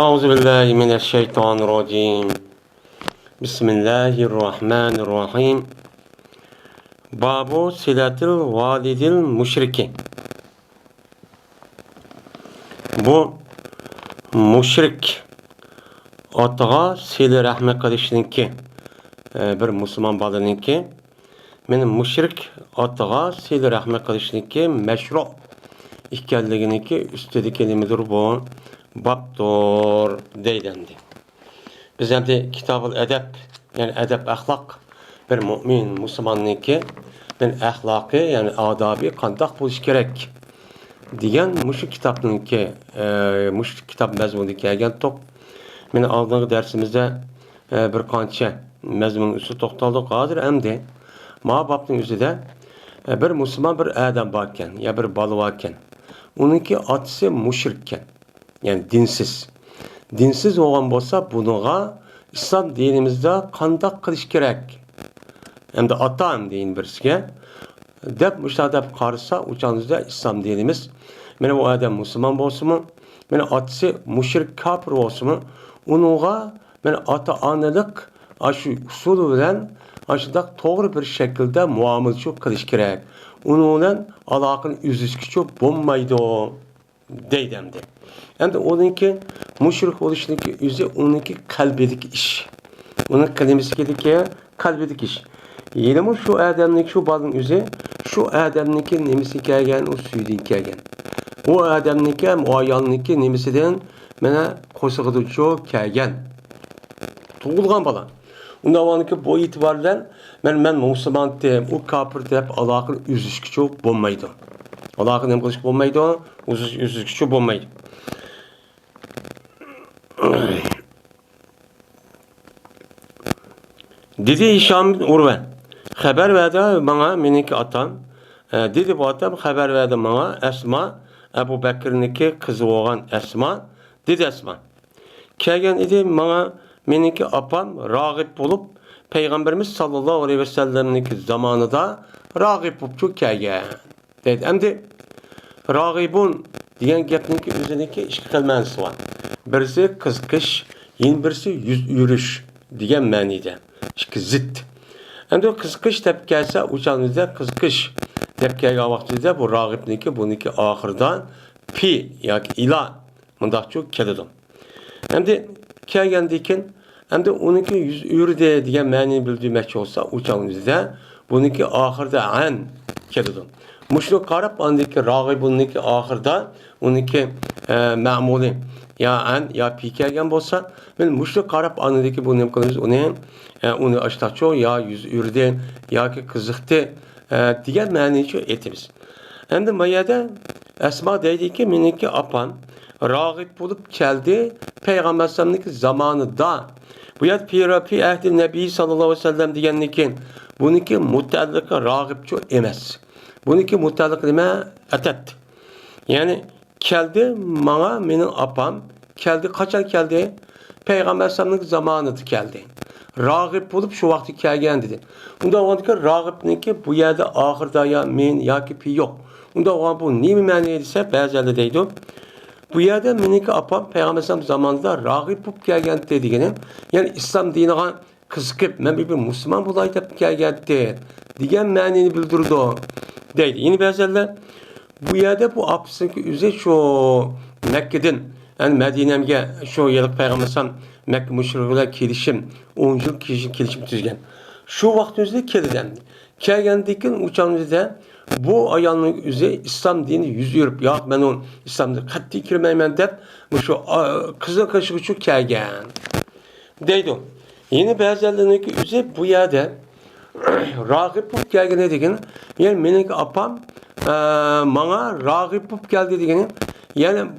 أعوذ بالله من الشيطان الرجيم بسم الله الرحمن الرحيم باب صلة الوالد المشرك. Bu müşrik atağa sile rahmet kılışınki bir Müslüman balınınki benim müşrik atağa sile rahmet kılışınki meşru ikkenliginiki üstelik kelimidir bu babdır deylendi. Biz hem de kitab-ı edep yani edep ahlak bir mümin Müslümanınki ben ahlakı yani adabi kandak buluş gerek diyen müşrik kitabınınki müşrik kitap mezmunu kelgen tok. Meni aldığım dersimizde bir kança mezmun üstü toktaldık hazır hem de ma babın üzerinde bir Müslüman bir adam varken ya bir balı varken onunki atısı müşrikken yani dinsiz. Dinsiz olan bolsa bunuğa İslam dinimizde kandak kılış gerek. Hem de atağım deyin birisiga. Dep müşahedep karısa uçağınızda İslam dinimiz. Benim o adam Müslüman bolsun mu? Benim atısı müşrik kafir olsun mu? Onuğa benim ata analık aşı usulü bilen aşıdak doğru bir şekilde muamelçi kılış gerek. Onunla alakın üzüsküçü bulmaydı o deydemdi. Hem de onunki müşrik oluşundaki yüzü onunki kalbedeki iş. Onun kelimesi ki kalbedeki iş. Yine şu adamlık şu balın yüzü şu adamlık nemisi kelgen o suyu kelgen. O adamlık o ayallık nemisinden bana koşuğuducu kelgen. Tuğulgan bala. Ondan onunki bu itibarla ben Müslüman deyim, o kafir deyip Allah'ın üzüsküçü bulmaydı. Allah'ın emkılışı bulmaydı, üzüsküçü bulmaydı. Dedi Hişam bin Urve, haber verdi bana meniki atam. Dedi bu atam haber verdi bana Esma, Ebu Bekir'ninki kızı olan Esma. Dedi Esma. Kelgen idi bana meniki apam rağip bulup Peygamberimiz sallallahu aleyhi ve sellem'ninki zamanında rağip bulup kelgen. Dedi. Hem de rağibun diyen gepninki üzerindeki iki kelmesi var. Birisi kızkış, yine birisi yüz yürüş diyen manide. İşte zıt. Hem de kızkış dep gelse uçağınızda kızkış dep gelgen vaktinde bu rağibninki bununki ahırdan pi yani ila mındak çok kelidim. Hem de kelgendikin hem de onunki yüz yürüde diyen manini bildirmek olsa uçağınızda bununki ahırda an kelidim. Muşlu karab andaki rağibununki ahırda onunki ma'muli ya an ya pi kelgen bolsa ben muşlu karab andaki bunu yapıyoruz onu açtaço ya yüz yürüde ya ki kızıktı diyen maniço etimiz. Hem de mayada Esma dedi ki meniki apan rağib bulup geldi Peygamber sallallahu zamanında bu yat pi ehdi Nebi sallallahu aleyhi ve sellem diyenlikin bununki mutallıkı rağibço emez. Bununki mutallık nime etet. Yani geldi bana benim apam geldi kaçan geldi Peygamber sallallahu zamanında geldi. Rağib bulup şu vakti kelgen dedi. Bunda o ki rağibninki bu yerde ahırda ya men ya ki pi yok. Bunda o bu nimi mani edilse bazılarda deydi. Bu yerde meniki apam Peygamber zamanında rağib bulup kelgen dediğini yani İslam dinine kızıkıp ben bir Müslüman bulaydı kelgen diyen manini bildirdi o deydi. Yine bazılarda bu yerde bu apsınki üze şu Mekke'den yani Medine'mge şu yıllık Peygamber Mekke müşrikler kelişim 10 yıl kelişim tüzgen. Şu vaktimizde keliden. Kelgendikin uçağımızda bu ayağının üzeri İslam dini yüz yürüp ya ben onu İslam'da katli kirmeymen deyip şu kızıl kaşığı şu kelgen. Deydi. Yine bazılarındaki üzeri bu yerde rağip bulup kelgen dediğini yani benim apam bana rağip bulup geldi dediğini yani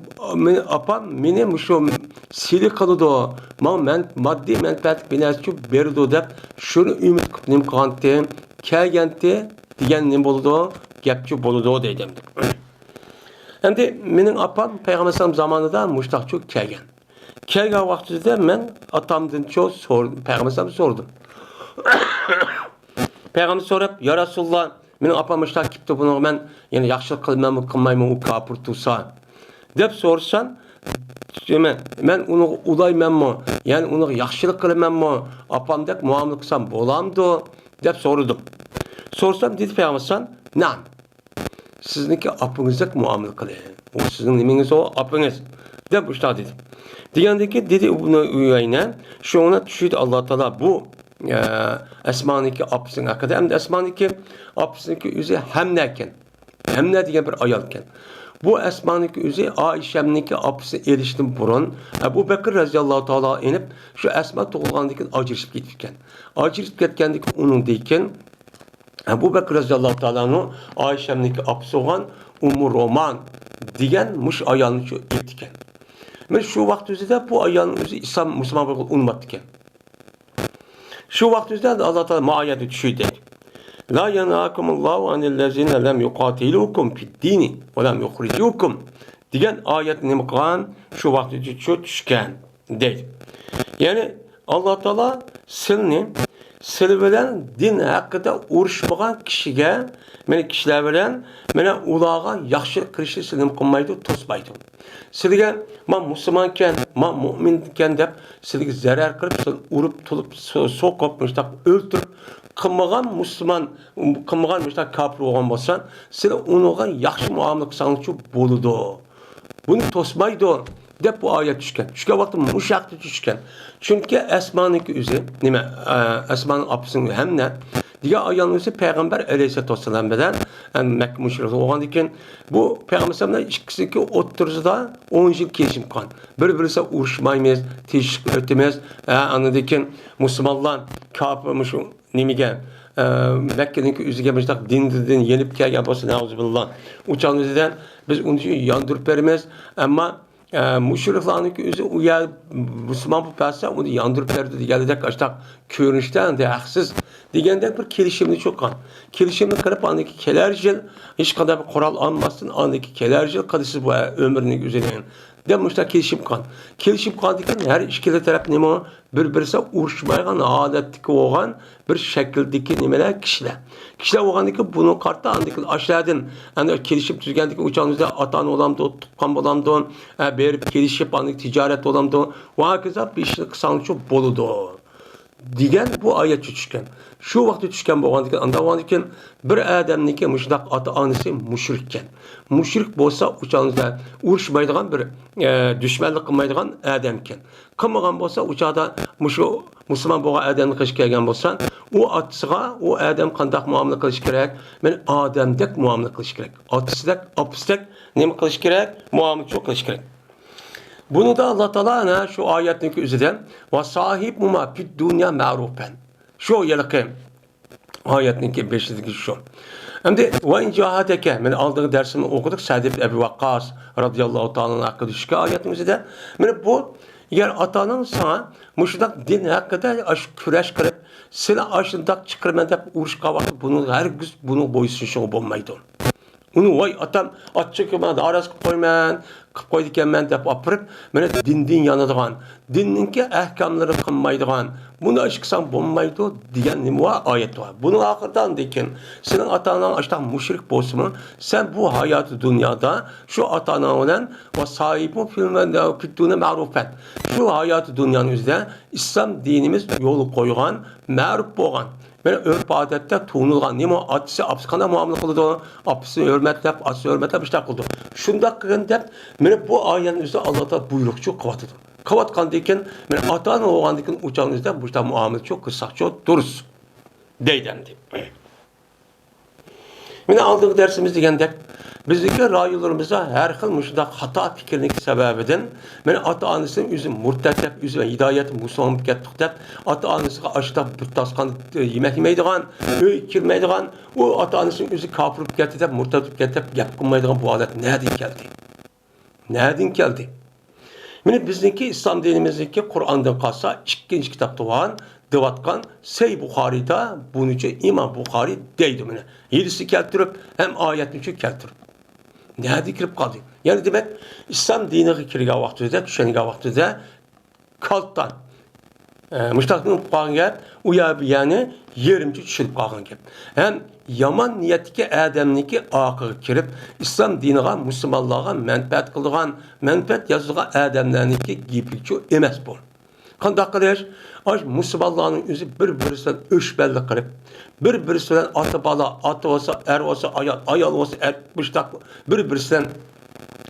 apam benim şu sili kalıdı o. Men maddi menfaat binası berdi dep şunu ümit kıpnim kantı kelgenti diyen ne boldu gepçi boldu dedim. Hem de benim apam Peygamber zamanında muştakçı kelgen. Kelgen vaktinde men atamdan çok sordum. Peygamber sordum. Peygamber sorup ya Resulullah benim apam muştak kipti bunu ben yani yaxşılık kılmam kılmayım o kapır tutsa. Dep sorsan tutaman, men uni ulaymanmi, ya'ni uni yaxshilik qilamanmi, opamdek muomala qilsam bo'lamdi deb so'radim. So'rsam dedi payg'ambar, "Na'am. Sizniki opingizdek muomala qiling. Bu sizning nimangiz o, opingiz" deb ushta dedi. Degandiki dedi uni uyayna, shuni tushidi Alloh taolo bu Asmaniki opisining haqida, hamda Asmaniki opisiniki o'zi Hamna ekan. Hamna degan bir ayol ekan. Bu Asmaniki o'zi Oyshamniki opisi erishdan burun Abu Bakr roziyallohu taolo inib, shu Asma tug'ilgandan keyin ajrashib ketgan. Ajrashib ketgandan keyin uning dekin Abu Bakr roziyallohu taoloning Oyshamniki opisi bo'lgan Roman degan mush ayolni shu etgan. Men shu vaqt o'zida bu ayolning o'zi islom musulmon bo'lib unutdi ekan. Shu vaqt o'zida Alloh taolo oyatni tushirdi. La yanaakumullohu anillazina lam yuqatilukum fid-dini va lam yukhrijukum degan oyat nima qilgan? Shu vaqtda tushgan deydi. Ya'ni Alloh taolo siz bilan din haqida urushmagan kishiga, meni kishilar bilan mana ularga yaxshilik qilishni sizga qilmaydi, to'smaydi. Sizga men musulmonman, men mo'minman deb sizga zarar qilib, siz urib, tulib, so'qib, mushtaq o'ltirib qilmagan musulmon, qilmagan mushtaq kafir bo'lgan bo'lsa, siz unga yaxshi muomala qilsangiz bo'ladi. Buni to'smaydi deb bu oyat tushgan. Tushgan vaqtda mushaqda tushgan. Chunki Asmaniki o'zi nima? Asmanning opisining Hamna degan ayolning o'zi payg'ambar alayhisolatu vasallam bilan Makka mushriki bo'lgandan keyin bu payg'ambar bilan ikkisiniki o'ttirzida 10 yil kelishim qilgan. Bir-birisi urushmaymiz, teshib o'tamiz. Andan keyin musulmonlar kofir shu nimaga Makkaning o'ziga mustaq dindan yenib kelgan bo'lsa, nauzubillah. O'chanimizdan biz uni yondirib beramiz, ammo mushriklarning o'zi u yer musulmon bo'lib qolsa, uni yondirib berdi deganidek ashtaq ko'rinishdan haqsiz deganda bir kelishimni cho'qqan. Kelishimni qilib andiki kelar yil hech qanday qurol olmasdan andiki kelar yil qilishsiz bu umrning o'zidan deb mushtaq kelishim qilgan. Kelishim qilgandan keyin har ikkala taraf nima bir-birisi urushmaydigan holatdagi bo'lgan bir shakldagi nimalar kishilar. Kishilar bo'lgandan keyin buni qarta andiki ashlardan ana kelishib tuzgandan keyin o'chamizda ota-ona bo'lamdi, tuqqan bo'lamdi, berib kelishib andiki tijorat bo'lamdi. Va hokazo bir ishni qilsangiz bo'ladi degan bu oyat tushgan. Shu vaqtda tushgan bo'lgandan keyin andan keyin bir odamniki mushdaq ota-onasi mushrik ekan. Mushrik bo'lsa o'chamizda urushmaydigan bir dushmanlik qilmaydigan odam ekan. Qilmagan bo'lsa o'chada mushu musulmon bo'lgan odamni qish kelgan bo'lsa, u otasiga u odam qanday muomala qilish kerak? Men odamdek muomala qilish kerak. Otasidek, opisidek nima qilish kerak? Muomala qilish kerak. Bunu da Allah Teala şu ayetindeki üzerinden ve sahip muma fid dünya ma'rufen. Şu yılki ayetindeki 5'teki şu. Hem de ve in cahadeke men aldığı dersimi okuduk. Sa'd ibn Ebi Vakkas radıyallahu ta'ala'nın hakkında şu ayetimizde. Men bu eğer atanın sana müşrik din hakkında aş küreş kılıp seni aşındak çıkarman dep urushqa vaqt bunu her gün bunu boysunşu olmaydı. Uni voy atam atchikman aras qilib qo'yman, qilib qo'ydi ekanman deb opirib, mana din yonadigan, dinninki ahkomlari qilmaydigan, buni ish qilsam bo'lmaydi degan nima oyat bor. Buni oxirdan dekin, sening ota-onang ashta mushrik bo'lsa-mu, sen bu hayoti dunyoda shu ota-onang bilan va sohibu fituna ma'rufat. Shu hayoti dunyoning o'zida islom dinimiz yo'l qo'ygan, ma'ruf bo'lgan Böyle örf adette tuğunulgan nima atisi apsi qanday muomala qildi, apsi hurmatlab, atisi hurmatlab ishlar qildi. Shunda qilgan deb meni bu oyatning o'zida Alloh taolo buyruqchi qilyapti. Qilayotgandan keyin men ota-ona bo'lgandan keyin o'changizda bu ishlar muomala qilsaqchi durust deydim deb. Meni aldığım dersimiz degandek bizdeki rayonlarimizda har xil shunday xato fikrning sababidan men ota-onasining o'zi murtad deb, o'zi hidoyat musulmon ketdik deb, ota-onasiga ashtab bir tasqan yemek yemaydigan, uy kirmaydigan, u ota-onasining o'zi kofir bo'lib ketdi deb, murtad bo'lib ketdi deb gap qilmaydigan bu holat nereden keldi? Nereden keldi? Meni bizniki islom dinimizdagi Qur'ondan qolsa ikkinchi kitobda bor devatkan Sey Buxariyda bununca İmam Buxariy deydi meni. Yedisi keltirib hem ayetni keltirib. Nerede kirib qoldi? Yani demek İslam diniga kirgan vaqtida, tushungan vaqtida kaltdan Müştakning qolgan gap, u yani yerimchi tushilib qolgan gap. Ham yomon niyatga odamniki oqiga kirib, islom diniga, musulmonlarga manfaat qiladigan, manfaat yozadigan odamlarniki gapichu emas bu. Qanday qilish? Musulmonlarning o'zi bir-birisidan o'shballik qilib, bir-birisidan ota bola, ota bo'lsa, er bo'lsa, ayol bo'lsa, er mushtaq bir-birisidan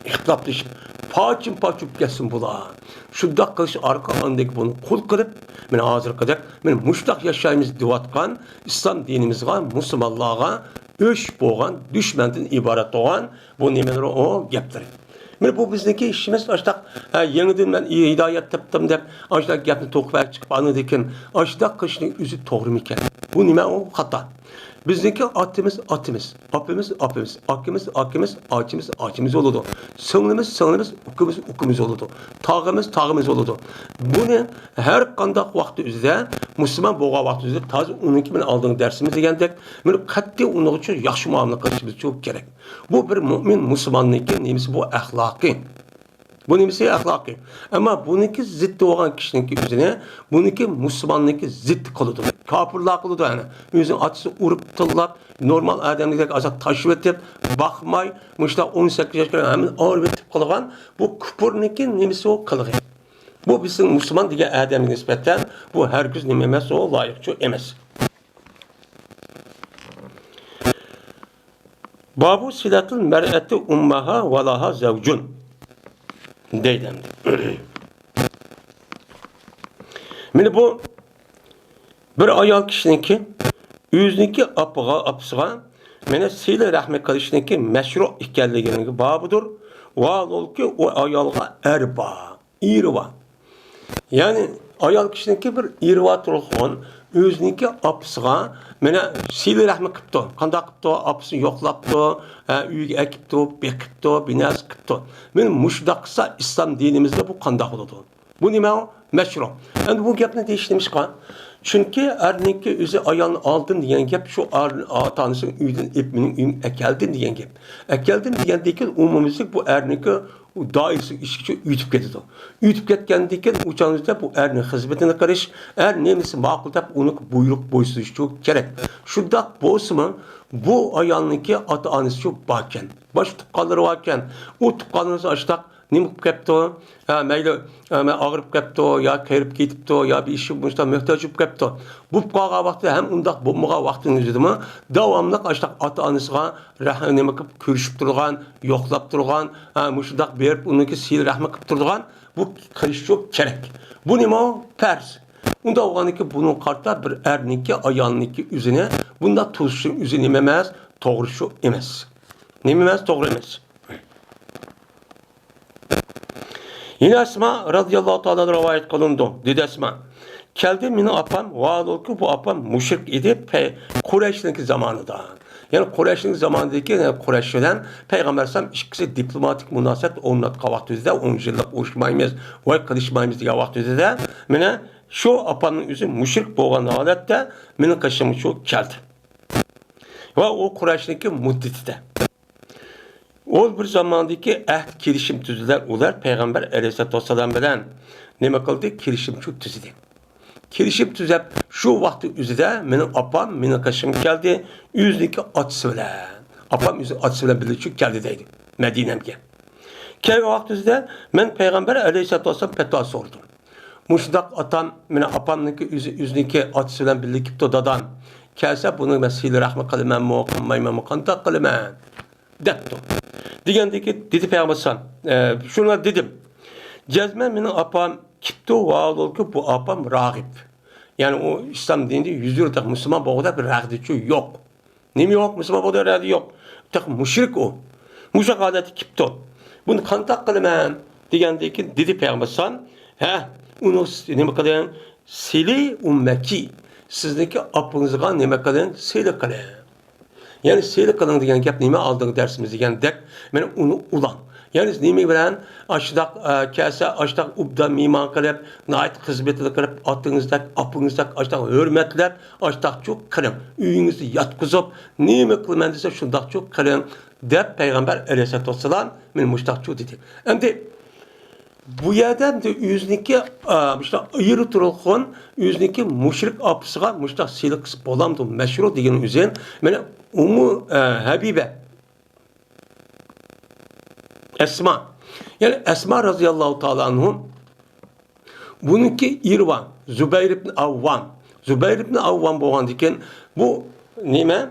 ixtiloflashib, pochim-pochib ketsin bular. Shundoq qilish orqali buni qul qilib, mana hozirgidek, men mushtaq yashaymiz deyotgan islom dinimizga, musulmonlarga o'sh bo'lgan, dushmandan iborat bo'lgan bu nimalar o gaplar. Men bu bizniki işimiz aştaq yenidən mən hidayət tapdım deb aştaq gapni to'qib chiqib anı dekin aştaq qilishning o'zi to'g'ri ekan. Bu nima o xato. Bizniki atimiz, apimiz, akimiz oldu. Sınglimiz, ukimiz oldu. Tağımız oldu. Bunu her qandaq vaqt üzrə, Müslüman bo'lgan vaqt üzrə taz onunki bilan aldığın dersimiz degandek, men qat'iy uning uchun yaxshi muomala qilishimiz çok kerak. Bu bir mu'min musulmonniki nemisi bu axloqiy. Bu nemisi axloqiy. Ammo buniki ziddi bo'lgan kishiniki o'zini, buniki musulmonniki ziddi qiladi. Kafirlar qiladi yani. O'zini atisi urib tillab, normal odamdek azat tashib etib, baxmay, mushta 18 yoshga ham o'rib etib qilgan bu kufrniki nemisi o qilgan. Bu bizim Müslüman degan odamga nisbatan bu hargiz nima emas, o loyiqchi emas. Babu silatul mar'ati ummaha va laha zawjun deydim. Meni bu bir ayol kishiniki o'ziniki apsiga meni sila rahmat qilishniki mashru ekanligini babudur. Va olki o ayolga erba, irva. Yani ayol kishiniki bir irva turgan o'ziniki apsiga meni sila rahmat qilibdi. Qanday qilibdi? Apsi yo'qlabdi, uyga akibdi, bekibdi, binas qilibdi. Men mushdaqsa islom dinimizda bu qanday bo'ladi? Bu nima? Mashru. Endi bu gapni deyishimizga çünkü erniki özü ayağını aldın diyen gap şu tanısının üyden ipminin üyün ekeldin diyen gap. Ekeldin diyen dekin umumizlik bu erniki dairesi işçi ütüp getidi. Ütüp ketkendiken uçağınızda bu ernin hizmetine karış, nemisi makul tap onu buyruk boysuz çok gerek. Şundak boğusu bu ayağınınki ata anısı çok bakken. Baş tıpkalları varken o tıpkallarınızı açtak nima qilib ketdi? Mayli og'rib ketdi, yo kirib ketibdi, yo bir ish bo'lsa muhtoj bo'lib ketdi. Bu qolgan vaqtda ham undaq bo'lmagan vaqtingizda davomli qashaq ota-onasiga nima qilib ko'rishib turgan, yo'qlab turgan, mushundaq berib uniki sil rahmat qilib turgan, bu qilish kerak. Bu nima? Farz. Unda o'g'aniki buning qarta bir erniki, ayolniki o'zini bunda tuzishni o'zi nima emas, to'g'ri shu emas. Nima emas, to'g'ri emas. Yine Esma radıyallahu ta'ala rivayet kılındı. Dedi Esma. Geldi mini apam, vaadol ki bu apam müşrik idi Kureyş'deki zamanında. Yani Kureyş'deki zamanındaki Kureyş'den Peygamber Sam ikisi diplomatik münasebet onunla vaktizde 10 yıllık uğraşmayımız ve kılışmayımız diye vaktizde mine şu apamın yüzü müşrik boğan halette minin kaşımı çok geldi. Ve o Kureyş'deki muddeti o bir zamandaki kirişim tüzüler ular Peygamber Aleyhisselatü Vesselam bilen nima kıldı? Kirişim şu tüzüdü. Kirişim tüzüp şu vakti üzüde benim apam, benim kaşım geldi. Yüzdeki atısı bilen. Apam yüzü atısı bilen birleşik geldi deydi. Medine'mge. Kelge vakti üzüde ben Peygamber Aleyhisselatü Vesselam fetva sordum. Muşdak atam, benim apamdaki yüzdeki atısı bilen birleşik dadan. Kelse bunu mesile rahmet kılmam mı, kılmaymam mı, kantak kılmam. Depto. Degandeki dedi Peygamber şuna dedim. Cezmen benim apam kipto vaadol ki bu apam rağip. Yani o İslam dininde 100 yıllık Müslüman boğda bir rağdiçi yok. Nemi yok? Müslüman boğda rağdi yok. Tak müşrik o. Müşrik adeti kipto. Bunu kantak kılmam. Degandeki dedi Peygamber onu neme kadar sili ummeki. Sizdeki apınızga neme kadar sili kılın. Yani seyir kılın diyen gap nime aldığı dersimiz diyen dek, ben onu ulan. Yani nime bilen aşıdak kese aşıdak ubda miman kılıp, nait hizmetini kılıp, atınızdak, apınızdak aşıdak hürmetler, aşıdak çok kılın. Üyünüzü yatkızıp, nime kılmen dese şundak çok kılın. Dep Peygamber Aleyhisselatü Vesselam, ben muştak çok dedi. Hem de bu yerden de yüzniki işte ayrı turulğun yüzniki müşrik apısıga işte silik kısıp olamdı meşhur degen üzerine mene Ummu Habibe Esma yani Esma radıyallahu ta'ala anhum bununki İrvan Zübeyir ibn Avvam Zübeyir ibn Avvam boğan diken bu nime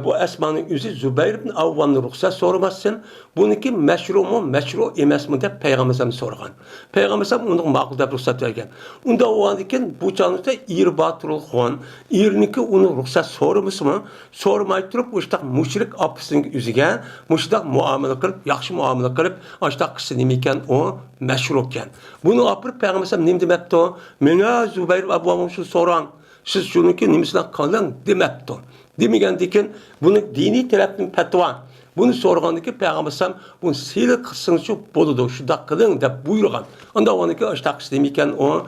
bu Esma'nın yüzü Zübeyir ibn Avvam'ın ruhsat sormasın. Bununki meşru mu, meşru emas mı deb Peygamberimiz sorgan. Peygamberimiz onun maqul deb ruhsat vergen. Unda o andiken bu canlıda irbatul xon, irniki onun ruhsat sormuş mu? Sormay turib o'shtaq mushrik apısının yüzüge, mushtaq muamele qilib, yaxshi muamele qilib, ashtaq qilsa nima ekan o meşru ekan. Bunu apırıp Peygamberimiz nima demapti? Mena Zübeyir ibn Avvam'ın şu soran, siz şununki nimisini qilin demapti. Demigendikin bunu dini tarafın petva. Bunu sorgandaki Peygamberimiz bunu sihir kılsın şu boludu, şu da kılın da buyurgan. Onda onunki aştak istemiken o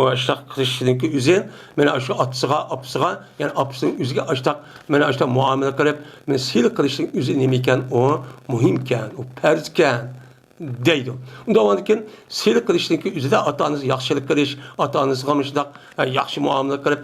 aştak kılışınki üzerine, mene şu apsıga, yani apsının üzerine aştak, mene aştak muamele kılıp, mene sihir kılışın üzerine miken o muhimken, o perzken. Deydi. Onda ondan sihir kılıştaki üzerinde atanız yaxşılık kılış, atanız qamışda yaxşı muamele qilib,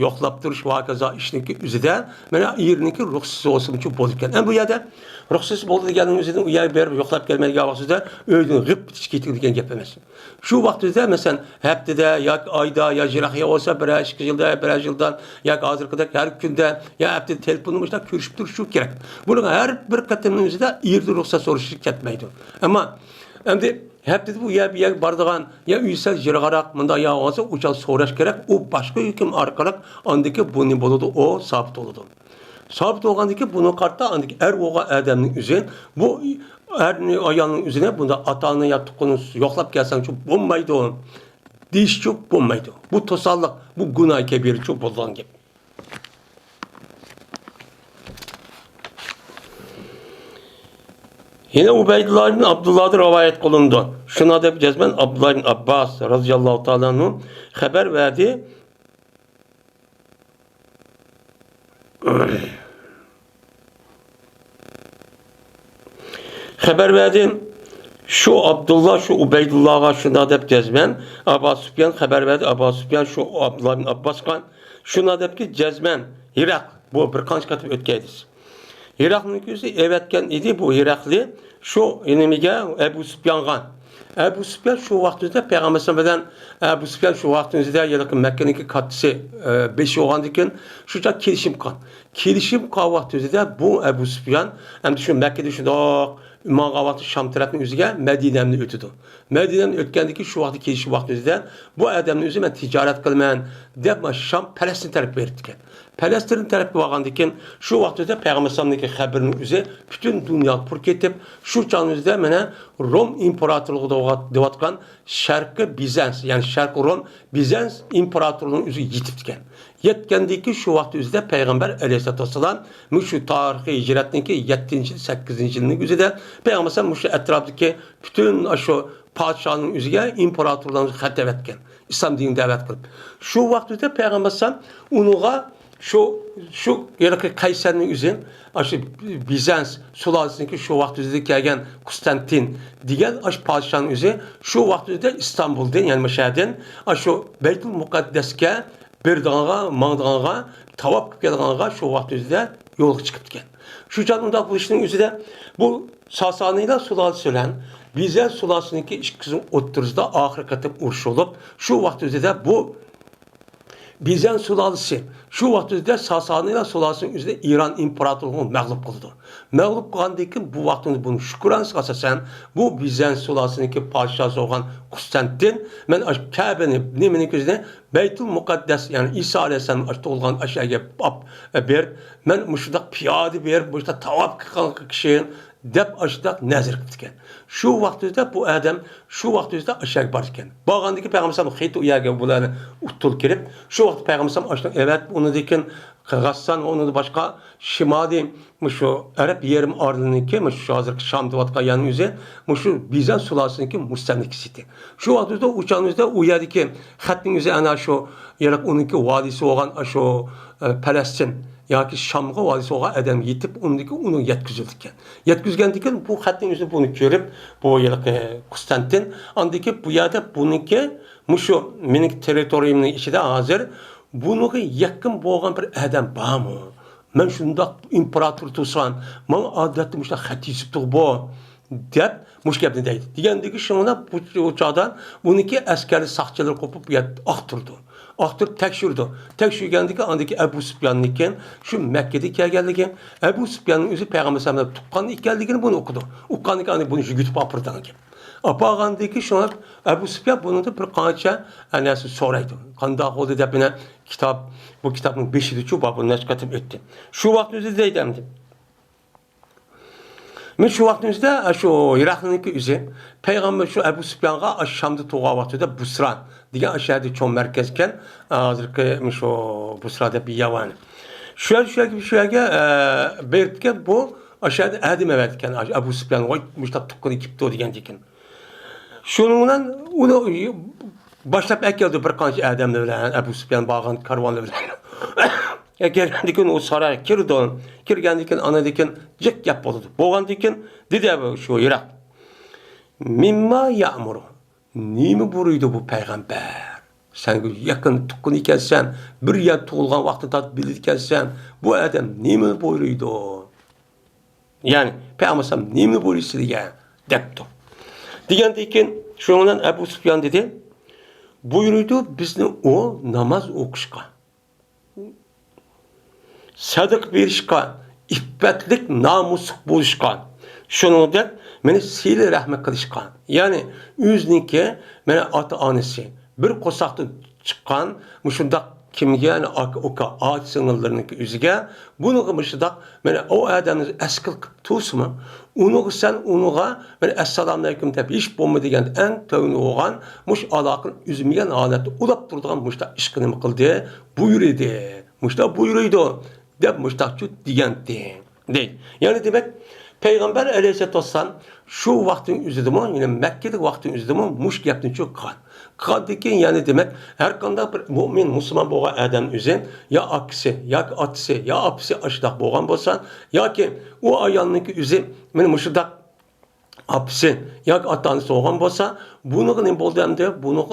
yo'qlab turish va kaza işniki üzerinde mana yeriniki ruhsuz olsun uchun bo'lgan. Endi bu yerda ruhsuz bo'ldi deganing o'zida u yer berib yo'qlab kelmaydigan vaqtida uydan g'ib ketib degan gap emas. Shu vaqtida masalan haftada yoki oyda yo jirahiya olsa 1-2 yilda, 1 yildan yoki hozirgidek har kunda yo haftada telefonimizda ko'rishib turish kerak. Buning har bir qatimning o'zida yerda ruxsat so'rash ketmaydi. Ammo endi haftada bu yer bardigan ya uysal jirg'aroq bunda yo olsa o'chal so'rash kerak. U boshqa hukm orqali andiki bu ne bo'ladi, o sabit bo'ladi. Sabit olgandaki bunu kartta andiki oğa adamning o'zi bu ayolning o'zine bunda atani yaptıqını yo'qlab kelsan çok bo'lmaydi. Deyish çok bo'lmaydi. Bu to'salliq, bu gunoh kebir çok bo'lgan gap. Yine Ubeydullah ibn Abdullah'da rivayet kılındı. Şuna da cezmen Abdullah ibn Abbas radıyallahu ta'ala anhu haber verdi. Haber verdim. Şu Abdullah, şu Ubeydullah'a şuna dep cezmen. Abbas Süfyan haber verdi. Abbas Süfyan şu Abdullah bin Abbas kan. Şuna dep ki cezmen. Irak. Bu bir kanç katıp ötkeydiz. Irak'ın yüzü evetken idi bu Irakli. Şu inimige Ebu Süfyan kan. Ebu Süfyan şu vaxtında Peygamber'den Ebu Süfyan şu vaxtında yakın Mekke'nin katısı 5 oğandıkken şuca kelişim kan. Kelişim kan vaxtında bu Ebu Süfyan hem şu Mekke'de şu da Ümman qavatı Şam tarafının üzüge Medine'nin ötüdü. Medine'nin ötkendeki şu vaxtı kelişim vaxtında bu adamın üzü ben ticaret kılmayan dep Şam Palestin tarafı verdikken. Palestin tarafı bağandıkken şu vaxtında Peygamber'deki haberinin üzü bütün dünya pur ketip şu canımızda mene Rom İmparatorluğu devatkan Şarkı Bizans yani Şarkı Rom Bizans İmparatorluğu'nun üzü yitipken. Yetkendeki şu vaxt üzerinde Peygamber Aleyhisselatü Vesselam şu tarihi hicretindeki 7. 8. yılının üzerinde Peygamber şu etraftaki bütün şu padişahın üzerine imparatorlarını xatep etken. İslam dinini davet kılıp. Şu vaxt üzerinde Peygamber onuğa şu yaraki Kayser'in üzerine aşı Bizans sulasındaki şu vaxt üzerinde gelgen Konstantin diyen aşı padişahın üzerine şu vaxt üzerinde İstanbul'dan yani Meşehir'den aşı Beytül Mukaddes'ke bir dağına, mağdağına, tavap kelganğa şu vaxt üzerinde yolga çıkıp gitken. Şu canında bu işin üzerinde bu Sasaniyla sulalisi bilen Bizans sulasındaki ikisinin o'ttirizda ahir qatim urush olup şu vaxt üzerinde bu Bizans sulalisi şu vaxt üzerinde Sasaniyla sulasının üzerinde İran imparatorluğunu mağlup kıldı. Mağlup kılgandan bu vaxtında bunu şükransiz asasen bu Bizans sulasındaki padişahı olan Konstantin men Kabe'nin nemenin üzerine Beytül Mukaddes yani İsa Aleyhisselam'ın açtı olan aşağıya ber men muşudak piyade ber muşudak tavap kılgan kişinin dep aşıdak nazir kıptıken. Şu vaxtında bu adam şu vaxtında aşağı barken. Bağandaki Peygamber xeyt uyaga bularını utul kirip şu vaxt Peygamber aşağı evet onu dikin Kırgızistan onu da başka şimali şu Arap yerim ardındaki şu hazır Şam'da vatka yanı yüze şu Bizans sulasındaki mustamlikisiydi. Şu vaxtda uçağımızda uyadaki xatning yüze ana şu yarak onunki vadisi olan şu Palestin yoki Şamga valisi olan adam yetip onu yetkizildikken. Yetkizgendikken bu xatning o'zida bunu ko'rib, bu yilgi Konstantin andiki bu yerda buniki mushu mening territoriyimning ichida hozir bunga yaqin bo'lgan bir adam bormi? Men shundoq imperator tursam, men odatda mushta xat yozibdi bu deb mush gapni deydi. Degandagi shunda bu chog'dan buniki askari saqchilar qo'pib aqtirdi. Aqtirib tekshirdi. Tekshirgandiki andiki Abu Sufyonniki shu Makkaga kelganligi, Abu Sufyonning o'zi payg'ambar sallallohu alayhi vasallam tuqqan ekanligini buni o'qidi. Uqqaniki ani buni yutib opirdan ekan. Apagandaki şuna Ebu Süfyan bunu da bir qancha anası so'raydi. Qandoq oldu deb meni bu kitobning 5-chi babini nashqatib o'tdi. Shu vaqt o'zida deydim. Men shu vaqtimizda shu Iroqniki o'zi payg'ambar shu Ebu Süfyanga Shamda tug'an vaqtida Busra degan shaharda cho'ng markaz ekan, hozirgi shu Busrada bir yavan. Shu yerga bertga bu aşağıda adim evet ekan Ebu Süfyan voy mushtaq tuqqan kipto degan ekan. Şununla onu başlap keldi bir qancha adamlar bilan Abu Sufyan borgan karvonlar bilan. Kelgandikin o saroy kirgandikin anadikin jiq gap bo'ldi. Bo'lgandikin dedi shu Iroq. Mimma ya'muru. Nima buyurdi bu payg'ambar? Sen yaqin tuqqan ekansan, bir yer tug'ilgan vaqtida bilib ekansan, bu adam nima buyurdi? Yani payg'ambar nima buyurdi degan debdi. Degandikin şundan Ebu Süfyan dedi, buyurdu bizni o namaz o'qishga, sadık berishga, iffetlik namus bo'lishga, shuningdek meni siyli rahmat qilishga, ya'ni o'ziniki meni ota-onasi bir qo'saqdan chiqqan mushundaq kimga yani oka ağaç sınırlarının üzüge bunu kımışıdak yani o adamın eskil tuğsuma onu sen onuğa yani esselamu tabi iş bomba degen en tövünü oğan muş alakın üzümgen aleti ulap durduğun muşta işkini mi kıldı buyuruydu muşta buyuruydu dep muşta şu diyendi değil yani demek Peygamber aleyhisselatü vesselam şu vaktin üzüdü mü yine Mekke'de vaktin üzüdü mü muş yaptın çok kan. Kadiki yani demek her kanda bir mümin Müslüman boğan adam üzün ya aksi ya atsı ya apsi aşıdak boğan bolsan ya ki o ayağındaki üzün benim muşudak apsi ya atanı soğan bolsa bunu ne bolduğunda bunu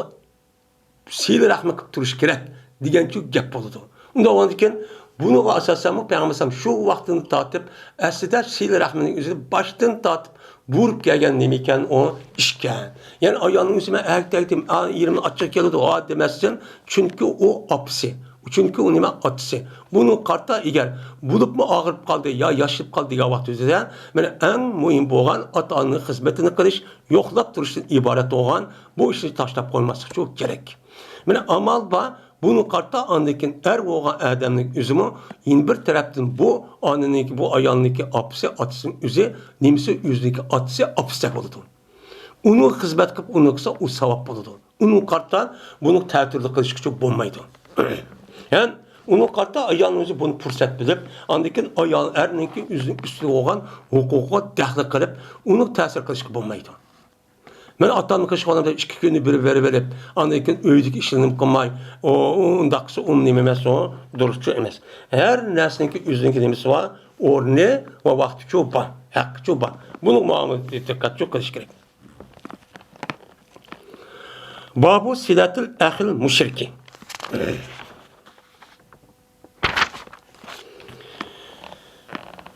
sil rahmet turuş gerek diyen çok gap oldu. Onda ondan bunu asasen bu Peygamber şu vaktini tatıp aslında sil rahmetin üzerine baştan tatıp vurup gelgen nemiken o işken. Yani ayağının üzerine ayaktaktım 20 açacak geldi o demezsin. Çünkü o apsi. Çünkü o nime atsı. Bunu karta eğer bulup mu ağırıp kaldı ya yaşayıp kaldı ya vakti üzerine yani en mühim olan atanın hizmetini kılış yoklap duruşun ibaret olan bu işi taşlap koyması çok gerek. Yani amal var bunu karta andakin oğan adamın üzümü yine bir taraftan bu anındaki bu ayağındaki apsi atsın üzü nimsi yüzdeki atsı apsi oldu. Onu hizmet kılıp onu kısa o sevap oldu. Onu karta bunu tertürlü kılış çok bulmaydı. Yani onu karta ayağının üzü bunu fırsat bilip andakin ayağın erinki üstü oğan hukuka dahil kılıp onu tesir kılış bulmaydı. Ben atamın kışkılarında 2 günü bir verip, anlayken öydük işlerini kılmay, ondaksı nememesi o, duruşçu emez. Her neslinki üzerinki nemesi var, orne ve vakti çoban, hakkı çoban. Bunu muamele dikkat çok kılış gerek. Babu silatul ahil müşriki.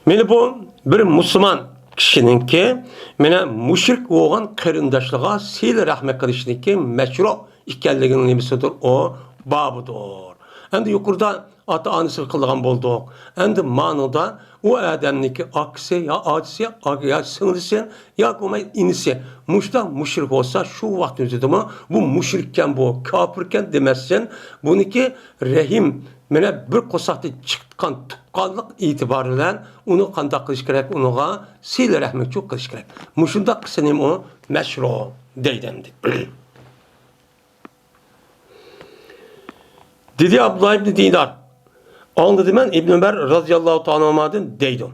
Meni bu bir Müslüman kişininki mene müşrik olan kırındaşlığa sil rahmet kılışınki meşru ikenliginin nemesidir o babıdır. Endi yukarıda ata-anası kılgan bulduk. Endi manada o adamniki aksi ya acisi ya sınırlısı ya kumay inisi. Muşta müşrik olsa şu vaktimizde mi bu müşrikken bu kafirken demezsen buniki rehim mene bir kosakta çıkan tuqqanlık itibarıyla onu qandaq qilish kerak, onuğa sil rahmet çok qilish kerak. Muşundaq qilsam o meşru deydi. Dedi Abdullah ibn Dinar. Anladı ben İbn Ömer radıyallahu ta'ala anhu'dan deydi.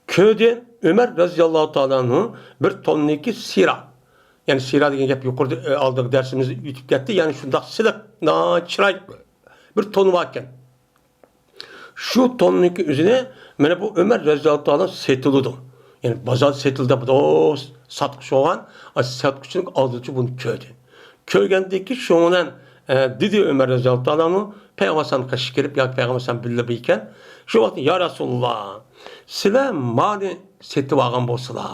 Köyde Ömer radıyallahu ta'ala anhu bir tonniki sira. Yani sira degan gap yuqorida aldık dersimizni yutib ketdi. Yani şundaq siliq, chiroy bir ton varken. Şu tonunki üzerine mana bu Ömer radhiyallohu anhu setildi. Yani bozor setildi bu satqıç olan, satqıçning aldıcı bunu köydü. Köygəndəki şoňdan dedi Ömer radhiyallohu anhu Peygamber kaşı kirip ya Peygamber bilib ekan. Şu vaqt ya Rasulullah, sizlar mani setib algan bolsalar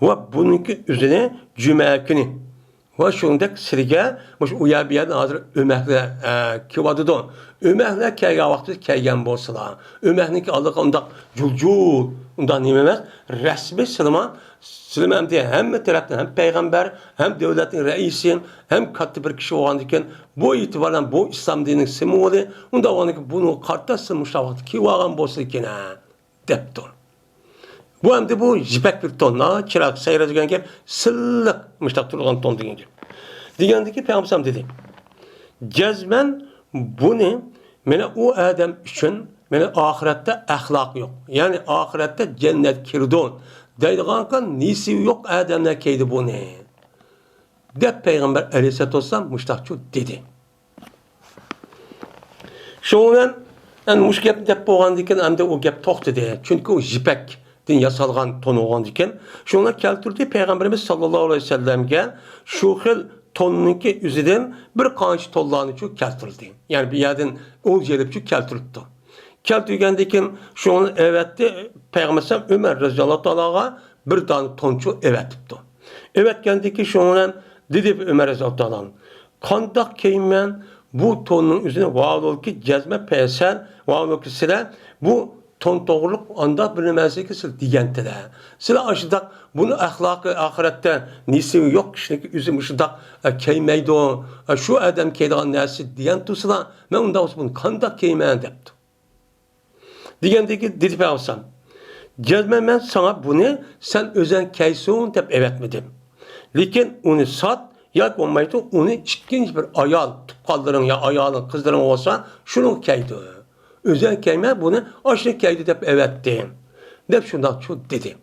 va buniki üzerine cuma günü va şundaq sizga bu ya bir yerden hazır Ömerler kivadıdı. Ömerler kelgan vaqtda kelgan bolsalar, Ömerniki aldığı ondaq juljul, ondan nima emas, rasmiy Silmem diye hem taraftan hem peygamber hem devletin reisi hem katı bir kişi olan diken bu itibarla bu İslam dininin simvoli onda olan ki bunu karta sılmışlar vakti ki varan bolsa ikene depti. Bu hem de bu jipek bir tonla çırak seyredilgen ki sıllık müştak turgan ton degan gibi. Degandi ki Peygamber dedi. Cezmen bunu mene o adam için mene ahirette ahlak yok. Yani ahirette cennet kirdon. Deydiğankan nisi yok adamlar keydi bu ne? Dep Peygamber aleyhisselatü vesselam müştakçı dedi. Şoňdan en muş gep dep bolgan diken hem de o gep toqtu de. Çünkü o jipekden yasalgan ton bolgan diken. Şoňa keltirdi Peygamberimiz sallallahu aleyhi ve sellemge şu xil tonunki üziden bir qanç tollarını şu keltirdi. Yani bir yerden ol gelip şu keltirdi. Keltirgendekin şoňa evetdi Peygamber Ömer radhiyallahu anhu'ga bir tane tonçu evetipdi. Evetgendeki şoňa dedi Ömer radhiyallahu anh, "Kandak keymen bu tonun üzerine vaadol ki cezme pesel vaadol ki sizler bu ton doğruluk anda bilinmezlik ki sizler digenteler. Sizler aşıdak bunu ahlakı ahirette nisi yok kişilik üzüm aşıdak keymeydi o şu adam keydiğen nesi diyen tusla ben onda olsun bunu kandak keymen depti. Digendeki dedi Peygamber cezme ben sana bunu sen özen keysun dep evet mi dedim. Lakin onu sat ya olmaydı onu ikinci bir ayal tukalların ya ayalın kızların olsa şunu keydi. Özen keyme bunu aşırı keydi dep evet dedim. Dep şundan çok dedi.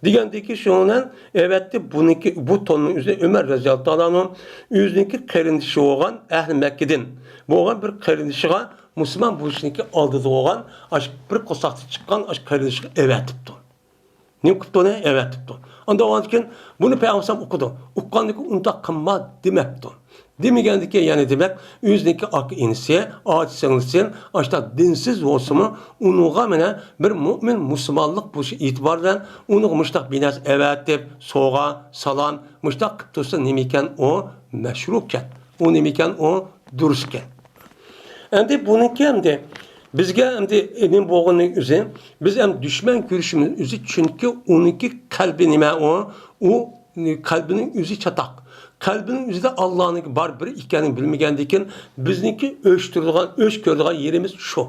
Digendeki şundan evetti bununki bu tonun üzerine Ömer radhiyallahu anhu yüzündeki karindişi olan Ehl-i Mekke'den bu olan bir karindişiğe Müslüman bu işinki aldığı olan aşk bir kosaklı çıkan aşk karindişi evetipti. Ne okuttu ne? Evetipti. Onda o anken bunu Peygamber okudu. Okukandık unda kımma demekti. Demegendeki yani demek yüzündeki akı insiye, ağaçsanlısı, aşta dinsiz olsa mı unuğa mene bir mümin Müslümanlık bu şey itibardan unuğa müştak binas evet deyip soğa, salam, müştak kıptusa nemiken o meşrukken, o nemiken o duruşken. Hem de bununki hem de bizge hem de emin boğunun üzerine biz hem düşman görüşümüz üzü çünkü onunki kalbi nime o kalbinin üzü çatak. Kalbinin üzerinde Allah'ın bar bir ikeni bilmegendeki bizniki öş gördüğün yerimiz şu.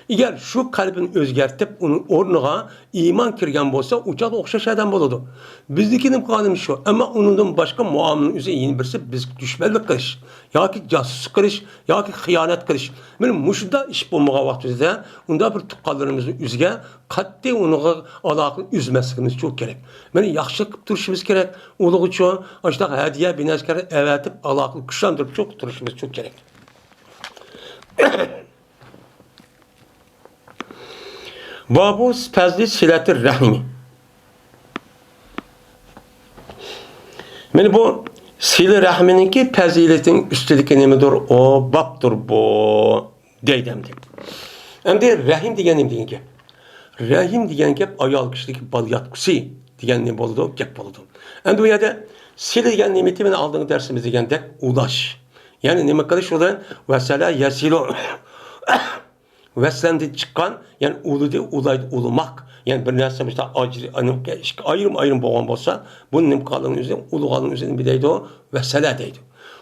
Eğer şu kalbini özgertip onun ornuna iman kirgen bolsa uçak okşaş adam boludu. Biznikinin kanımız şu. Ama onun başka muamelenin üzerine yeni birisi biz düşmanlık kılış. Ya ki casus kılış, ya ki hıyanet kılış. Benim muşda iş bulmağa vaktimizde onda bir tıkkallarımızın üzge katli onu alakını üzmesimiz çok gerek. Benim yaxşı duruşumuz gerek. Oluğu için aşağıda hediye binez gerek. Evetip alakını kuşlandırıp çok duruşumuz çok gerek. Babu fazli silatir rahimi. Yani bu sil rahmininki faziletin üstüdeki nemidir? O babdır bu deydemdi. Hem de rahim degenim degan gap. Rahim degan gap ayol kişideki balyatkusi degan ne boldu? Gap boldu. Endi bu yerda sil degan nemeti men aldığım dersimiz degandek ulaş. Yani nima qilish ulan vasala yasilu Veslendi çıkan yani uludu ulaydı ulumak yani bir narsa işte ayrım boğan bolsa bunun kalın üzerine uluğalın üzerine bir deydi o vesele deydi.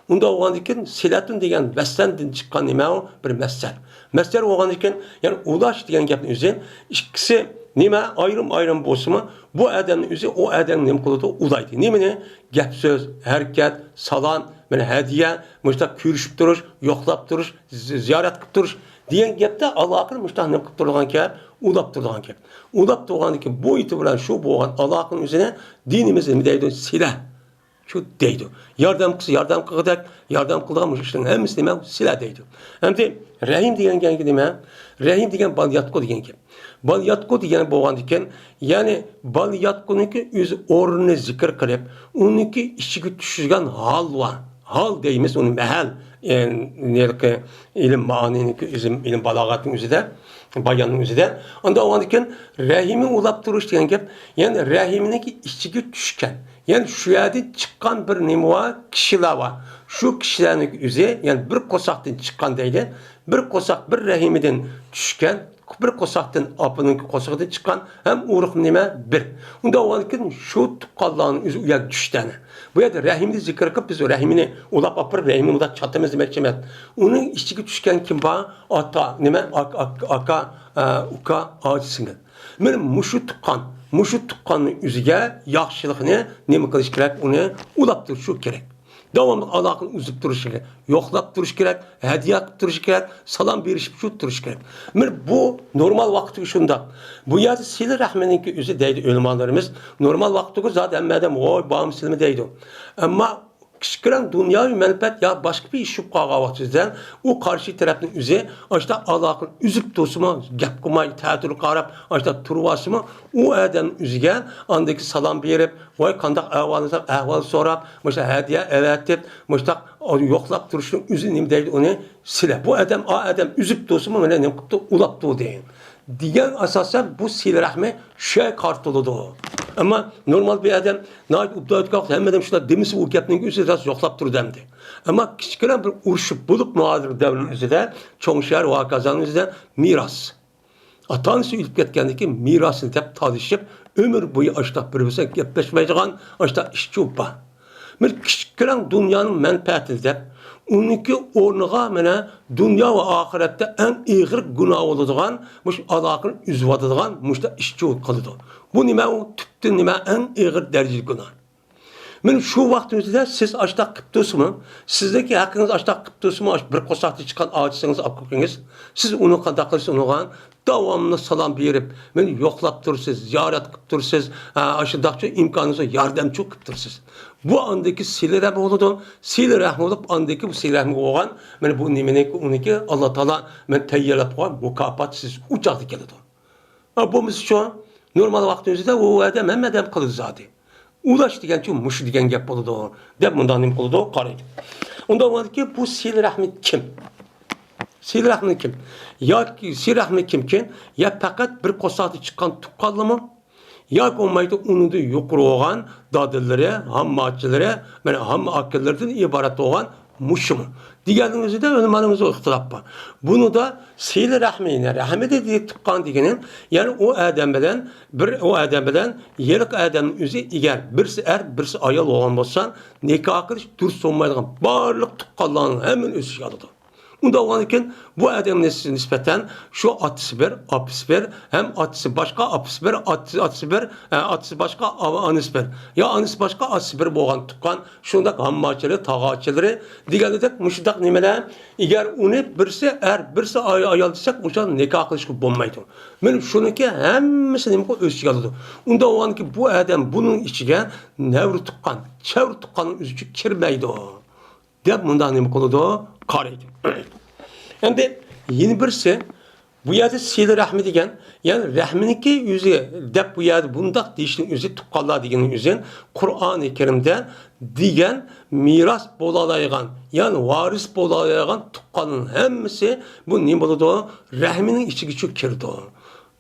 Onda oğan diken silatun degen veslendi çıkan nime o bir mesel. Mesel oğan diken yani ulaş degen gapın üzerine ikisi nime ayrım bolsa mı bu adamın üzerine o adamın nime kılıdı ulaydı. Nime gap söz, hareket, salam, hediye, müştak kürüşüp duruş, yoklap duruş, ziyaret kıp duruş. Diyen gapda alaqını müştahnem qilib turgan gap, ulab turgan gap. Ulab turgan ki bu itibaran şu bo'lgan aloqaning o'zini dinimizda nima deydi? Silah. Şu deydi. Yardım kısı, yardım kılacak, yardım kılacak işlerin hemisi nime sile deydi. Hem de rahim diyen gen nime? Rahim diyen balyatko diyen ki. Balyatko diyen boğan diken, yani balyatkonunki yüz orunu zikir kılıp, onunki içi düşürgen hal var. Hal deyimiz onun mehal. Yani nerede ilim maaninin ilim balagatın üzerinde, bayanın üzerinde. Onda o andiken rahimi ulap duruş diyen gep, yani rahimindeki içi düşken, yani şu yerden çıkan bir nemi var, kişiler var. Şu kişilerin üzeri, yani bir kosaktan çıkan değil, bir kosak bir rahimiden düşken, bir kosaktan apının kosaktan çıkan hem uğruk neme bir. Onda o andiken şu tukalların üzeri uyak düşteni. Bu yerde rahimini zikir kıp biz o rahimini ulap apır, rahimini ulap çatımız demek için. Onun içi düşken kim var? Ata, neme? Aka, uka, ağacısını. Benim muşu tukkanın üzüge yaxşılıqını nemi kılış gerek? Onu ulap duruşu gerek. Devamlı alakını üzüp duruş gerek. Yoklap duruş gerek. Hediye yapıp duruş gerek. Salam verişip şu duruş gerek. Bu normal vakti şunda. Bu yerde sili rahmeninki üzü deydi ölümanlarımız. Normal vakti zaten emmeden oy bağım silimi deydi. Ama kışkıran dünyavi menfaat ya başka bir iş yok kağavatsızdan o karşı tarafın üzeri işte alakın üzüp dostuma gap kumay teatürü karab işte turvasımı o adam üzüge andaki salam verip vay kandak ahval sorap mesela hediye evet deyip mesela yoklap duruşun üzünüm deydi onu sile bu adam üzüp dostuma ne yaptı ulaptı o deyin. Diyen asasen bu silrahme şey kartılıdı. Ama normal bir adam nait udayet kalktı hem adam şuna demisi bu gapning üzerinde yoklap dur demdi. Ama küçükler bir urşup bulup muhadır devrin üzerinde çoğun şehir vakazanın üzerinde miras. Atanısı ülüp getkendeki mirasını tep talışıp ömür boyu açta birbirine gepleşmeyeceğin açta işçi upa. Bir küçükler dünyanın menfaatini tep onunki ornuğa mene dünya ve ahirette en iğir günah olacağın, muş alakın üzvadılığın, muş da işçi kılıdı. Bu nime o tüttün nime en iğir dereceli günah. Men şu vaktimizde siz açtak kıptısımı, sizdeki hakkınız açtak kıptısımı, bir kosakta çıkan ağaçsanız akıkınız, siz onu kadaklırsın oğan, devamlı salam verip, men yoklap durursunuz, ziyaret kıptırsınız, aşındakça imkanınızı yardımcı kıptırsınız. Bu andaki sili rahmi oldu, sili rahmi olup andaki bu sili rahmi oğan, men bu nimenek onunki Allah Teala men teyyarlap koyan mukafat siz uçaktı geldi. Bu biz şu an normal vaktimizde o adam hem adam kılır zaten. Ulaş diyen çünkü muşu diyen gap oldu o. Dep bundan nim oldu o karaydı. Ondan var ki bu sil rahmet kim? Sil rahmet kim? Ya sil rahmet kim? Ya fakat bir kosatı çıkan tukallı mı? Ya olmaydı onu da yukarı olan dadılları, hammaçıları, yani ham akıllardan ibaret olan muşu mu? Diğerinizde önümanımızda ihtilaf var. Bunu da sil rahmine, rahmete diye tıkkan diyenin, yani o adam bilen yelik adamın üzü eğer birisi birisi ayal olan olsan, nikah kılış dur sonmaydıgan barlık tıkkallarının hemen özü yalıdı. Onda olan iken bu adamın nispeten şu atısı bir, apısı bir, hem atısı başka, apısı bir, atısı başka, anısı bir. Ya anısı başka, atısı bir boğan tıkkan, şundak hammaçları, tağaçları, diğerinde de müşidak nimeler, eğer onu birisi ayal desek, müşidak nikah kılış gibi bulmaydı. Benim şununki hemisi nimko özü yalıdı. Onda olan ki bu adam bunun içine nevru tıkkan, çevru tıkkanın üzücü kirmeydi o. Dep bundan nimko oldu, karaydı. Hem de yeni birisi bu yerde sil rahmi degen yani rahminiki yüzü dep bu yerde bundak deyişin yüzü tukallah degenin yüzün Kur'an-ı Kerim'de diyen miras bolalaygan yani varis bolalaygan tukalın hemmisi bu ne oldu rahminin içi küçük kirdi o.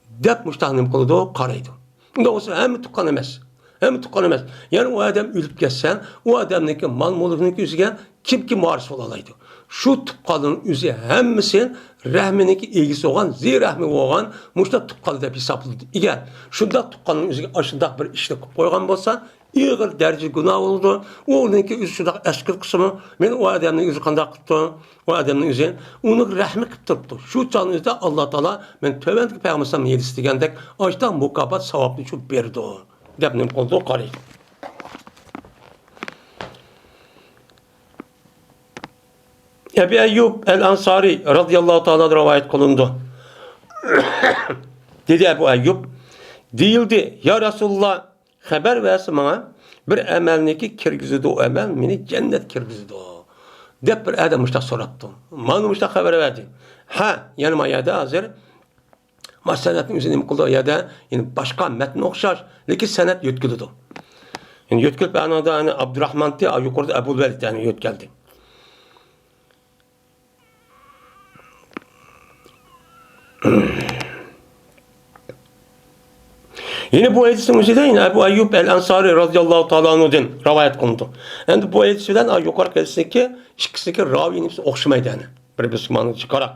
Dep müştahnim oldu karaydı. Bunda olsa hem tukan emez. Hem tukan emez. Yani o adam ölüp geçsen o adamdaki mal mulunun yüzüge kim varis olalaydı. Şu tıpkalının üzü hemmisi rahminiki ilgisi olan, zirahmi olan muşta tıpkalı dep hesaplıdır. Eğer şunda tıpkalının üzü aşında bir işle koygan bolsa, iğir derece günah oldu. Onunki üzü şunda eşkil kısmı, men o adamın üzü kandak kıptı, o adamın üzü, onu rahmi kıptırdı. Şu canın üzü Allah Teala, men tövendeki Peygamber'den yedisi degендek, açtan mukabat savabını çok berdi o. Depnim oldu, karaydı. Ebu Eyyub el-Ansari radıyallahu ta'ala rivayet kılındı. Dedi Ebu Eyyub, değildi ya Resulullah haber verse bana bir emelniki kirgizidi o emel meni cennet kirgizidi o. Dep bir adam müştak soraptı. Manu müştak haber verdi. Ha yanıma yada hazır. Ma senetin üzerine kıldı ya da yani başka metni okşar. Lekin senet yütküldü. Yani yütkülüp anada hani Abdurrahman diye yukarıda Ebu Velid yani yütküldü. Yine bu hadisin üzerinde yine Ebu Eyyub el-Ensari radıyallahu ta'ala anhu'dan rivayet kılındı. Yani bu hadisinden yukarı hadisindeki ikisindeki ravinin hepsi okşamaydı yani. Bir Müslümanın çıkarak.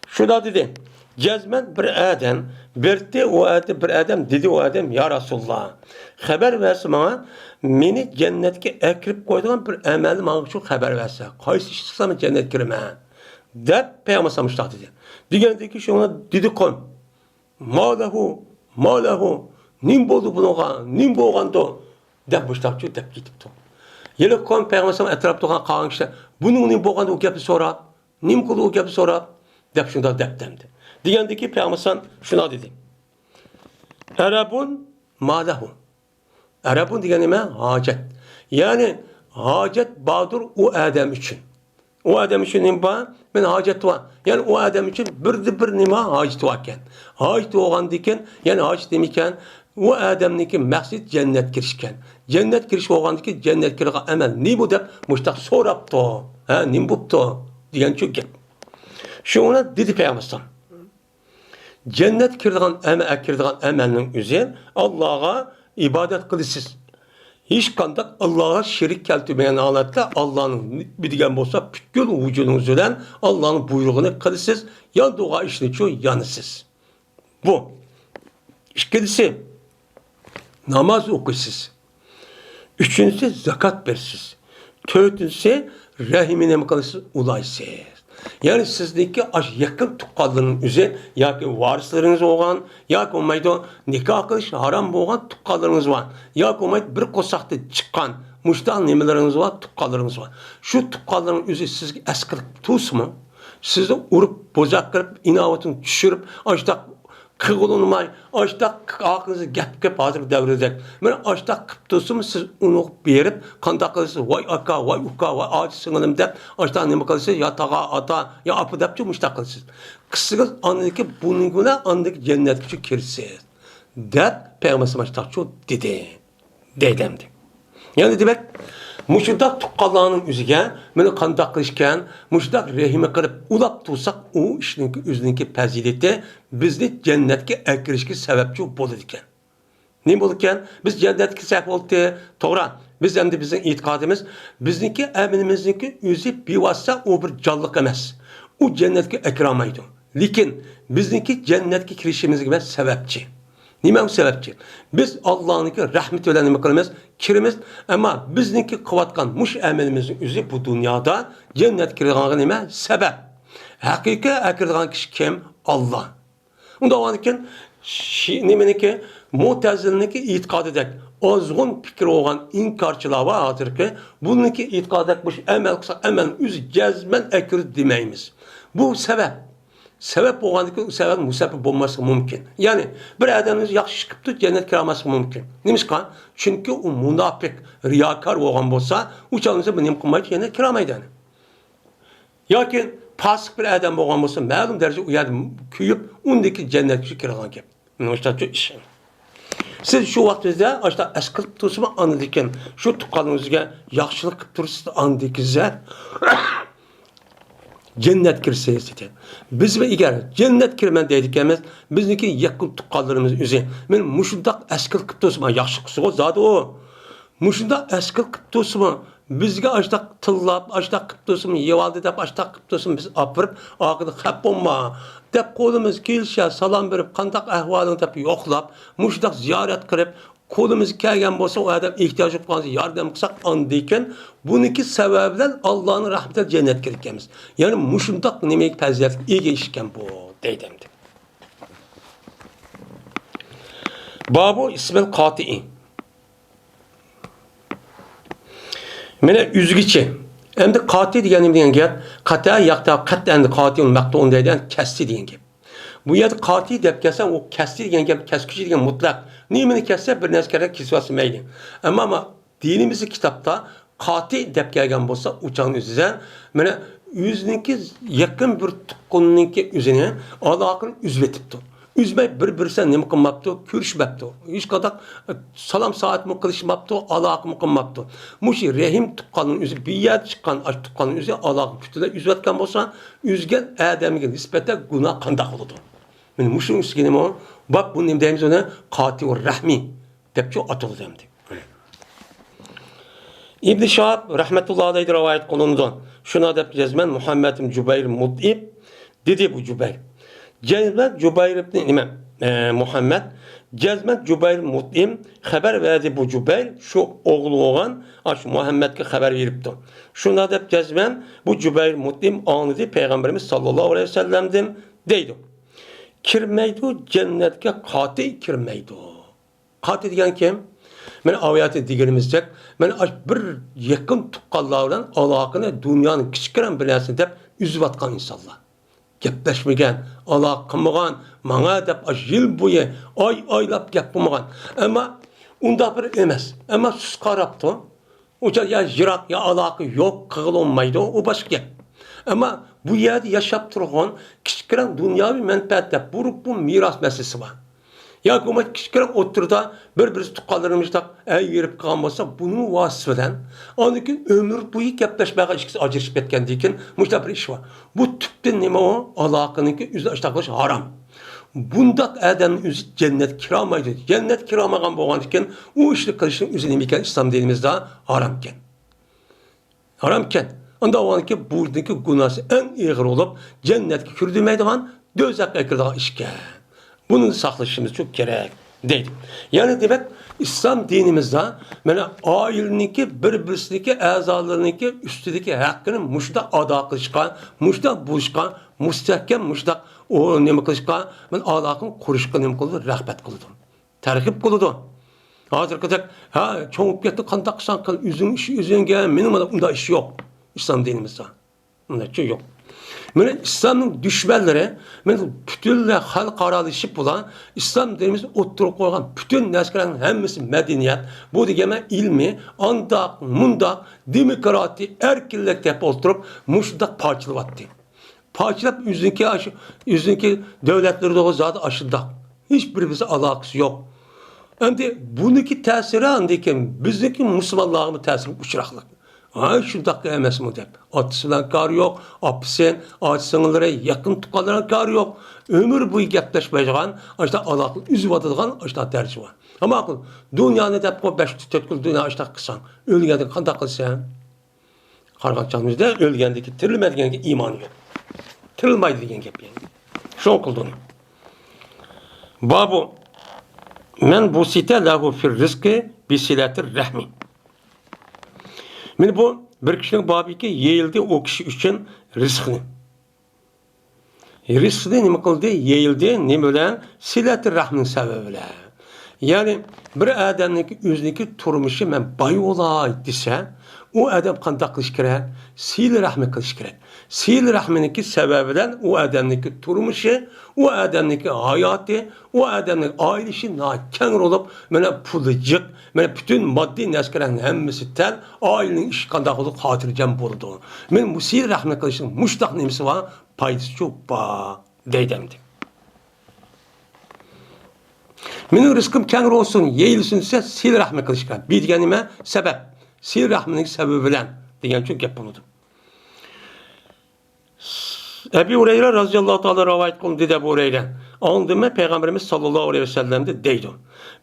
Şurada dedi. Cezmen bir adam, birti o adam, bir adam dedi o adam ya Resulullah. Haber verse bana, beni cennetke ekrip koyduğun bir emelim bana şu haber verse. Kaysi çıksam cennet girme. Dep Peygamber sallallahu dedi. Digendeki şu ona dedi kon. Malahu, nim boldu bunağa, nim bolğandı. Dep müştakçı dep gitipti. Yine kon Peygamber sallallahu etrafta olan kalan kişiler, bunun nim bolğandı o gepi sorap, nim kulu o gepi sorap, dep şunda dep demdi. Digendeki Peygamber sallallahu şuna dedi. Erabun malahu. Erabun diyenime hacet. Yani hacet bağdır o adam için. O adam için nima? Ben hacet var. Yani o adam için bir nima hacet varken. Hacet olan diken, yani hacet demiken o adamniki maksud cennet girişken. Cennet giriş olan diken cennet girişe emel. Ne bu da? Muştak soraptı. Ha, ne buptu? Diyen çok gel. Şu ona dedi Peygamber. Cennet kirdiğin emelinin üzerine Allah'a ibadet kılısız. Hiç kandak Allah'a şerik keltümeyen aletler Allah'ın bildiğin olsa bütün vücudunuz üzerine Allah'ın buyruğunu kılısız. Ya dua işini çok yanısız. Bu. İkincisi namaz okusuz. Üçüncüsü zakat versiz. Dördüncüsü rahimine mi kılısız ulaysız. Yani sizdeki yakın tuqqalının üzerine ya ki varisleriniz olan, ya ki olmaydı nikah kılış haram olan tuqqallarınız var. Ya ki olmaydı bir kosakta çıkan müştan nimeleriniz var, tuqqallarınız var. Şu tuqqalların üzerine sizge eskilip tuz mu? Sizi urup, bozak kırıp, inavatını düşürüp, açtak kıgılınmay, açtak ağzınızı gep hazır devredecek. Ben açtak kıptısı siz onu berip, kanda kılırsınız, vay aka, vay uka, vay ağacı sınırım deyip, açtak neme kılırsınız, ya tağa, ata, ya apı deyip müştak kılırsınız. Kısıgız anındaki bunun güne anındaki cennet küçük kirsiz. Deyip, Peygamber açtak çok dedi. Deydemdi. Yani demek, muşudak tukkallarının üzüge, beni kandak kılışken, muşudak rehime kırıp ulap tutsak, o işin üzerindeki pezileti bizni cennetke ekirişki sebepçi bolurken. Ne bolurken? Biz cennetke sebep oldu, doğru. Biz hem de bizim itikadımız, bizdeki eminimizdeki üzü bir vasıta o bir canlılık emez. O cennetke ekramaydı. Lakin bizdeki cennetke kirişimiz gibi sebepçi. Nima sebepçi? Biz Allah'ın rahmet öyle nima kılmaz, kirimiz ama bizniki kıvatkan muş emelimizin üzü bu dünyada cennet kirgan nima sebep. Hakika akirgan kişi kim? Allah. Onda olanken nimeniki Mu'tezilniki itikad edek azgın fikir olan inkarçılar vardır ki bununki itikad etmiş emel kısa emel üzü cezmen ekir demeyimiz. Bu sebep. Sebep olgandaki sebep musabip olması mümkün. Yani bir adamınız yaxşı çıkıptı cennet kiraması mümkün. Neymiş kan? Çünkü o münafık, riyakar olan olsa uçalınızı benim kılmayı cennet kiramaydı yani. Yakin pasık bir adam olan olsa məlum derece uyardı küyüp ondaki cennet küçük kiralan gibi. Neymişler çok iş. Siz şu vaktinizde işte eskilip tutusunu anladıkken şu tukalınızga yaxşılık kıp turusunuz anladığınızda cennet kirseyiz dedi. Biz ve eğer cennet kirmen deydikemiz bizdeki yakın tuqqallarımız üzerine men muşundak eskil kıp tutusuma yaxşı kısı zaten o. Muşundak eskil kıp tutusuma bizge açtak tıllap, açtak kıp tutusuma yevaldı dep açtak kıp tutusuma biz apırıp ağıda hep olma. Dep kolumuz kelşe salam verip kandak ahvalını dep yoklap, muşundak ziyaret kırıp kolumuz kelgen bolsa o adam ihtiyacı olan yardım kısak andıyken bununki sebepten Allah'ın rahmetine cennet girikemiz. Yani muşundak nemek peziyat iyi geçişken bu deydemdi. Babu ismel kati'i. Mene üzgüçi. Hem de kati diyenim diyen gel. Kata yakta kat endi kati'un maktu'un deyden kesti diyen gel. Bu yerde qati deb kelsa, o kesdi degan gap, keskuchi degan mutlaq. Nimani kesse bir narsa kesvasi mayli. Ama dinimizdagi kitobda qati deb kelgan bo'lsa, uçağın o'zidan mana o'zininki yaqin bir tuqqunninki o'zini aloqani uzib etibdi. Üzmey bir-birsen nima qilmabdi, ko'rishmabdi. Hech qadar salom soat mı qilishmabdi, aloqa mı qilmabdi. Mushi rahim tuqqanning o'zi, biyat chiqqan tuqqanning o'zi aloqa butunlay uzayotgan bo'lsa, uzgan odamga nisbatan gunoh qanday bo'ladi? Mana mushu ustiga nima? Bak bu nima deymiz ona? Qati va rahmi debchi atildi. İbn Şahab rahmetullahi alayhi rivayet qilindi. Shuna deb jazman Muhammad ibn Jubayr Mut'ib dedi bu Jubayr. Cezmet Jubayr ibn Muhammed Cezmet Jubayr Mut'im haber verdi bu Jubayr şu oğlu olan şu Muhammed'e haber veripti. Şuna da Cezmet bu Jubayr Mut'im anladı Peygamberimiz sallallahu aleyhi ve sellem'dim deydi. Kirmeydi cennetke kati kirmeydi. Kati diyen kim? Ben ayeti diğerimizde ben bir yakın tuqqanlardan alakını dünyanın küçükren bir nesini dep üzüvatkan insanlar. Gepleşmegen, aloqa qilmagan, manga deb yil bo'yi oylab gap qilmagan. Ammo unda bir emas. Ammo siz qarabdi. O'sha ya yiroq ya aloqa yo'q, qilolmaydi, u boshqa gap. Ammo bu yerda yashab turgan kichkina dunyoviy manfaat deb bu meros masalasi bor. Ya hukumat kichkina o'tirda bir-biri tuqqanlarimizda verib qolgan bo'lsa, buni vasfidan oniki ömür bo'yi gaplashmagan ikkisi ajrashib ketgandan keyin mushta bir ish bor. Bu tüpten nima o? Aloqaniki o'zida qilish harom. Bundaq odamning o'zi jannat kiramaydi. Jannat kiramagan bo'lgandan keyin u ishni qilishning o'zi nima ekan islom dinimizda harom ekan. Harom ekan. Onda oniki burdagi gunohi eng og'ir bo'lib, jannatga kirdirmaydigan, do'zaxga kiradigan ish ekan. Bunu saklaşmamız çok gerek değil. Yani demek İslam dinimizde yani aileniki birbirindeki azalarındaki üstündeki hakkını muşta ada kılışkan, muşta buluşkan, müstehkem muşta o nemi kılışkan, ben alakın kuruşkan nemi kıldı, rahmet kıldı. Terkip kıldı. Hazır kadar ha çoğup gitti kantaksan kıl, üzün gelen benim onda iş yok. İslam dinimizde. Onda şey yok. Yani İslam'ın düşmanları, bütün halk aralışıp olan İslam dinimizi oturup koygan bütün neskerlerin hemisi medeniyet, bu diyeme ilmi, andak, mundak, demokrati, erkillik hep oturup muşdak parçalattı. Parçalayıp yüzündeki devletleri de zaten aşırdak. Hiçbirimize alakası yok. Yani bununki tesiri andayken bizdeki Müslümanlığın tesiri uçuraklık. Ay şundakka emas mı dep. Atısından kar yok, apisen, atısınlara yakın tuqqanlara kar yok. Ömür boyu gaplaşmayacağın, işte alaqı üzüp atılgan, işte tercih var. Ama akıl, dünyanı dep o 5-4 yıl dünya işte kısan. Ölgende kanda kılsan. Qarğançamızda ölgendeki tirilmediğine iman yok. Tirilmaydı degan gap yani. Şon kıldın. Babu men bu site lahu fir rizqi bi silatir rahmi. Meni bu bir kişinin babiki yeyildi o kişi için rizqini. Rizqini nima qildi? Yeyildi nima bilan? Silatir rahmin sebebiyle. Yani bir adamniki o'ziniki turmushi men boy bo'lay desa, u adam qanday qilish kerak? Sil rahmi qilish kerak. Sil rahminiki sebebiyle u adamniki turmushi, u adamniki hayoti, u adamning oilasi keng bo'lib, mana puli jiq, mana bütün moddiy narsalarning hammasi tal, oilaning ishi qanday qilib xotirjam bo'ldi. Men bu sil rahmi qilishning mushtaq nimasi bor? Foydasi yo'q bor deydimdi. Mening rizqim keng olsun, yeyilsin desa sil rahmi qilish kerak. Bu degan nima? Sabab. Sil rahmining sababi bilan degan cho'q gap bo'ldi. Ebu Hureyre radıyallahu ta'ala rivayet kılın dedi Ebu Hureyre. Andime Peygamberimiz sallallahu aleyhi ve sellem de deydi.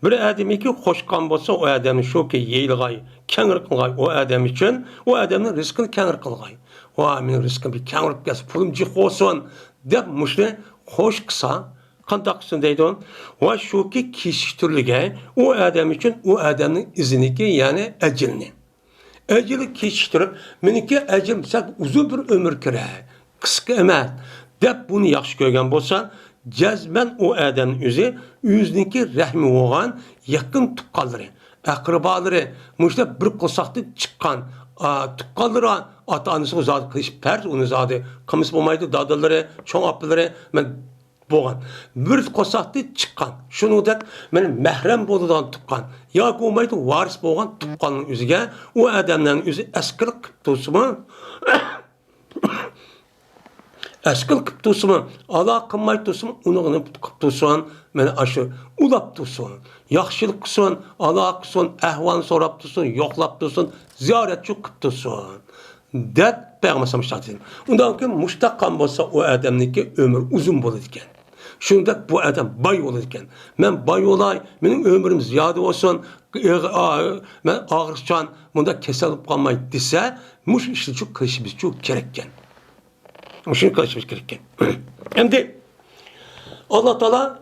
Bir adamı ki hoşkan bolsa o adamın şu ki yeyilgay, kengir kılgay o adam için o adamın rızkını kengir kılgay. O adamın rızkını bir kengir kılgay, pulum cih olsun deyip müşle hoş kısa, kantaksın deydi on. O şu ki kişitürlüge o adam için o adamın izini ki yani ecilini. Ecili kişitürüp, meniki ecil uzun bir ömür kire. Qısqa emas deb buni yaxshi ko'rgan bo'lsa, jazman u odamning o'ziniki rahmi bo'lgan yaqin tuqqanlari, aqribolari, mushta bir qo'saqda chiqqan tuqqanlari ota-onasi zot qilish farz, uni zoti qilmas bo'lmaydi, dadalari, cho'ng opalari, men bo'lgan. Bir qo'saqni chiqqan. Shuningdek, meni mahram bo'ladigan tuqqan yoki bo'lmaydi varis bo'lgan tuqqanning o'ziga u odamlarning o'zi askar qilib tursinmi? Askil qilib tursinmi, alo qilmay tursinmi, uni qilib tursin, mana shu ulab tursin, yaxshilik qilsin, alo qilsin, ahvolni so'rab tursin, yo'qlab tursin, ziyoratchi qilib tursin. deb Payg'ambar sollallohu alayhi vasallam. Undan keyin mushtaqan bo'lsa, u odamniki umr uzun bo'ladi ekan. Shundak bu odam boy bo'ladi ekan. Men boy bo'lay, mening umrim ziyoda bo'lsin, men og'riqchan, bunda kasal bo'lib qolmay desa, mush ishni shu qilishimiz kerak ekan. Şunu karışmış gerekken. Şimdi Allah Teala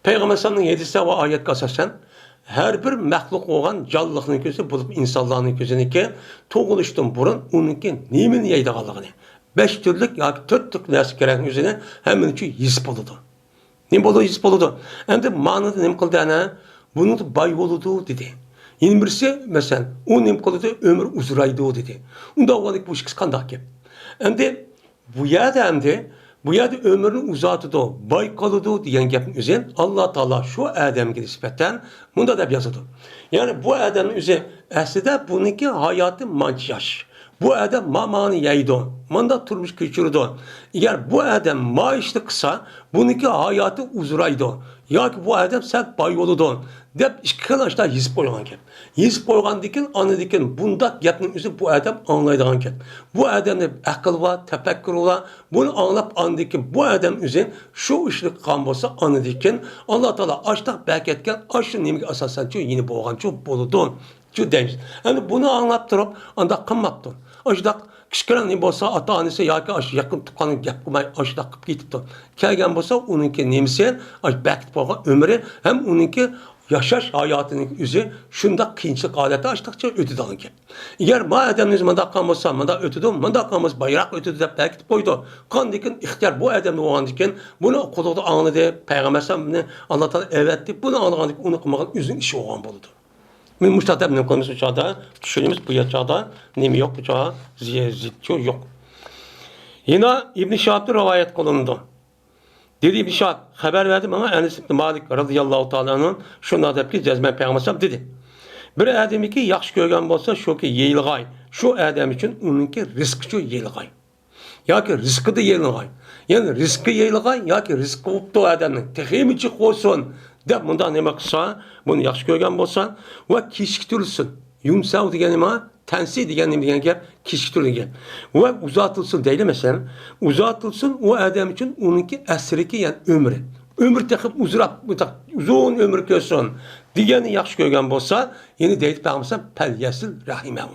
Peygamber sallallahu aleyhi ve sellem ayet kasasen her bir mahluk olan canlılığının gözü bulup insanların gözünü ki toğuluştun burun onunki nemin yeydi kalığını. 5 türlük ya 4 türlük neresi gereken üzerine hemen için yüz buludu. Ne buludu yüz buludu. Hem de manada ne kıldı ana? Bunu da bay buludu dedi. Yeni birisi mesela o ne kıldı ömür uzuraydı dedi. Onda oğlanık bu işkisi kandak ki. Hem de bu yerde ömrünü uzatıdı, bay kalıdı diyen gapın üzerine Allah Teala şu Adem'e nispeten bunda da yazıdı. Yani bu Adem'in üzerine aslında bununki hayatı manç yaş. Bu Adem mamanı yaydı, manda turmuş geçirdi. Eğer bu Adem maaşlı kısa, bununki hayatı uzuraydı. Ya ki bu Adem sen bay oludu. Dep işgal açta yüz koygan gap. Yüz koygan dikin, anı dikin, bunda gapın üzerine bu Adem anlaydıgan gap. Bu Adem'de akıl var, tefekkür var. Bunu anlap anı dikin, bu Adem üzerine şu işlik kan bolsa anı dikin. Allah Teala açta beketken, aşı nemik asasen şu yeni boğan, şu boludun. Şu demiş. Yani bunu anlattırıp, anda kınmaptır. Açta kişkiren ne bolsa ata-anisi yoki aşı yakın tuqqanın gap qilmay açta qilib ketibdi. Kelgan bolsa uningki nemisi, aş bekitib qo'ygan umri ham uningki yaşaş hayatının yüzü şunda qiyinchilik holati açtıkça ötüdü ki. Eğer bu adamınız manda qalmasa, manda ötüdü, manda qalmasa bayroq ötüdü deb bekitib qo'ydi. Qandikin ixtiyar bu adamni bo'lgandikin, buni quduqda angladi, payg'ambar sallallohu Allah Taala evetdi, buni anlagandik, uni qilmagan o'zining ishi bo'lgan bo'ldi. Men mushtatab nima qilamiz uchada, tushunimiz bu yerda nima yo'q, bu joy ziyatcho yo'q. Yana İbn Şahab'da rivayet qilindi. Dedi İbn Şahab haber verdi bana Enes ibn Malik radıyallahu ta'ala'nın şuna dep ki cezmen peygamber dedi. Bir adamı ki yaxşı görgen bolsa şu ki yeyilgay. Şu adam için onunki rizqi şu yeyilgay. Ya ki rizqi de yeyilgay. Yani rizqi yeyilgay ya ki rizqi optu adamın. Tehimici olsun. Dep bunda nima qilsa, bunu yaxşı görgen bolsa ve kechiktirilsin. Yumsav degan nima? Tensi degan gap kechiktirilgan. Va uzatılsın deydi mesela. Uzatılsın o adam için onunki asriki yani ömrü. Ömür tekip uzun ömür ko'rsin degani yaxshi ko'rgan bo'lsa, yeni deydi Peygamber pel yasil rahimahu.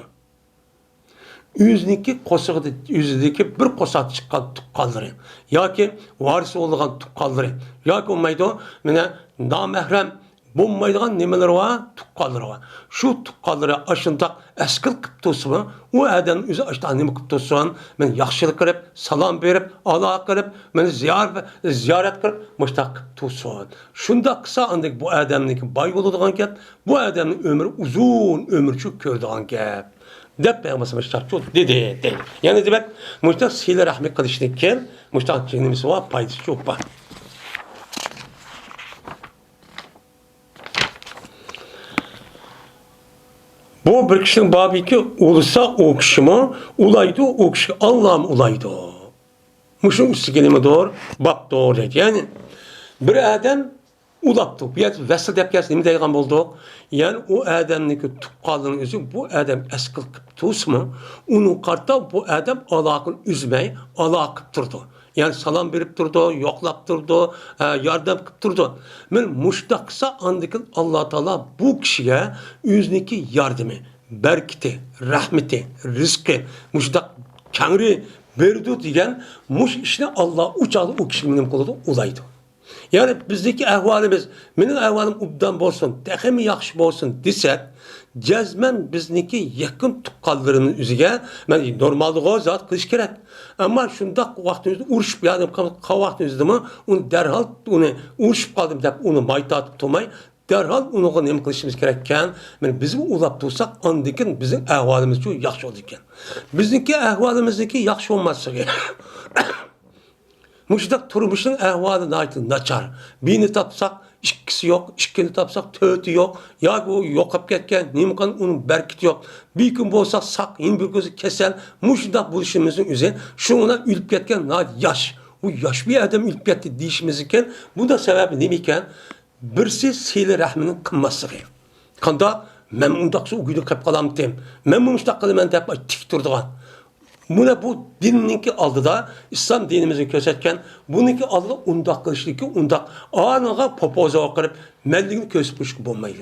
Yüzniki qo'sig'ida yüzidagi bir qo'saq chiqqan tuqqanlari yoki varis bo'lgan tuqqanlari yoki olmaydi mana namahrem bo'lmaydigan nimalar var, tuqqanlar var. Şu tuqqanları aşındaq askil qilib tursinmi, u odamning o'zi ashdan nima qilib tursin, men yaxshilik qilib, salom berib, aloqa qilib, meni ziyorat qilib, mushtaq qilib tursin. Shunda qilsa, andak bu odamniki boy bo'ladigan gap, bu odamning umri uzun umrchi ko'radigan gap. Deb Payg'ambar sollallohu dedi. Ya'ni demak, mushtaq sila rahmat qilishlikka, mushtaq nimasi bor, foydasi ko'p bor. Bu bir kişinin babı ki olursa o kişi mi, ulaydı o kişi Allah'ım ulaydı. Muşun üstü kelime doğru, bak doğru dedi. Yani bir adam ulaptı. Bir yer vesile depkesi nemi deygan bulduk. Yani o adamniki tuqqanlığının özü bu adam eskil kıp tuğsmu, onun kartta bu adam alakını üzmey, alak kıp durdu. Yani salam berip durdu, yoklap durdu, yardım kıp durdu. Men muştaqsa andikin Allah Teala bu kişiye yüzniki yardımı, berkiti, rahmeti, rizki, muştaq kangri berdi diyen muş işini Allah uçalı o kişinin koludu ulaydı. Yani bizdeki ahvalimiz, benim ahvalim ubdan bolsun, tehimi yaxşı bolsun desek, cezmen bizniki yakın tuqqanlarının üzüge, ben normalde o zat kılış gerek. Ama şunda vaktimizde uğraşıp yadım, vaktimizde mi, onu derhal, onu uğraşıp kaldım deyip, onu mayta atıp tutmay, derhal onu nem kılışımız gerekken, yani bizim ulap tutsak, andikin bizim ahvalimiz çok yaxşı oldu iken. Bizdeki ahvalimizdeki yaxşı olmazsa gerek. Muşdak turmuşun ehvalı naçar. Birini tapsak ikkisi yok, ikkini tapsak tötü yok. Ya o yokap ketken, nimkan onun berkiti yok. Bir gün bolsak sak, yine bir gözü kesel. Muşdak buluşumuzun üzerine şuna ülüp ketken yaş. Bu yaş bir adam ülüp ketti deyişimizken bu da sebebi neyken? Birisi seyli rahminin kınması. Kanda men undaqsa o güydü kap kalam tem. Men muşdak kılımen tep tik durduğan. Buna bu dininki aldıda İslam dinimizin kösetken bununki aldıda undak kılışlıki undak anıga popoza okırıp melliğini kösüpmüş bulmaydı.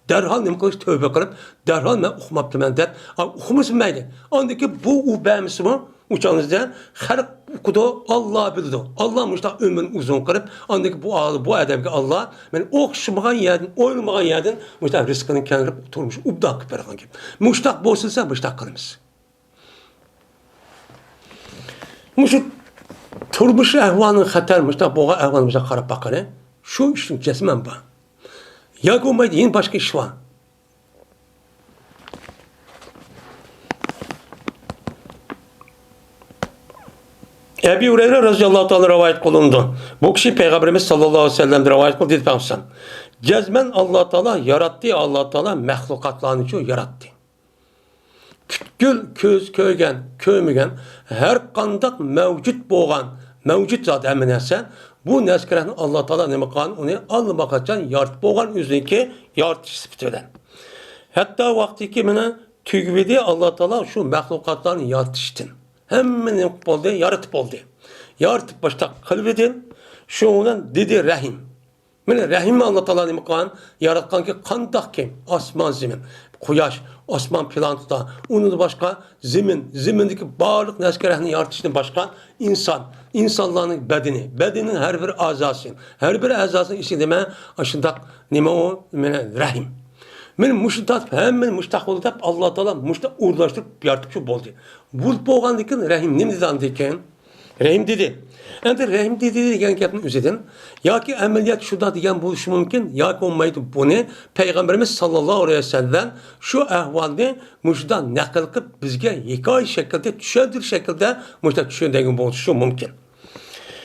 Derhal nem kılış tövbe kılıp derhal men okumaptı men der. Okumusun meyli. Andaki bu ubemisi mi? Uçağınızda her okudu Allah bildi. Allah müştak ömrünü uzun kılıp andaki bu adamki Allah men okşumağan yerden oynamağan yerden müştak rızkını kendine oturmuş ubdak kıpırgan gibi. Müştak bozulsa müştak kılımız. Muşu turmuş ehvanın xatarmış da boğa ehvanımıza qarab bakana. Şu işin cesmen bu. Ya olmaydı yine başka iş var. Ebu Hureyre radıyallahu ta'ala rivayet kılındı. Bu kişi Peygamberimiz sallallahu aleyhi ve sellem rivayet kıldı. Dedi cezmen Allah Teala yarattı, Allah Teala mahlukatlarını için yarattı. Kütkül köz köygen, köymügen, her kandak mevcut boğan, mevcut zat emin etsen, bu neskerenin Allah Teala nemi kan, onu almak açan yart boğan üzerindeki yart sıfıtıdan. Hatta vakti ki mene tügvidi Allah Teala şu mahlukatlarını yaratıştın. Hemen oldu, yaratıp oldu. Yaratıp başta kılvedin, şu onun dedi rahim. Mene rahim Allah Teala nemi kan, yaratkan ki kandak kim? Asman zemin. Kuyaş, osman plantıda, onun başka zemindeki bağırlık neskerehini yaratışını başka insanların bedeni, bedenin her bir azası, her bir azasının işi deme, aşındak, nime o, rahim. Benim muştak, hemen muştak oldu, Allah Teala muştak uğurlaştırıp yaratıp oldu. Bu boğandaki rahim, ne dedi andikken? Rahim dedi. Yani rahim dedi degen gapni üzedin. Ya ki ameliyat şuda degen buluşu mümkün. Ya ki olmaydı bunu. Peygamberimiz sallallahu aleyhi ve sellem şu ahvalni muşda nakil kılıp bizge hikaye şekilde, düşerdir şekilde muşda düşerdiğin buluşu mümkün.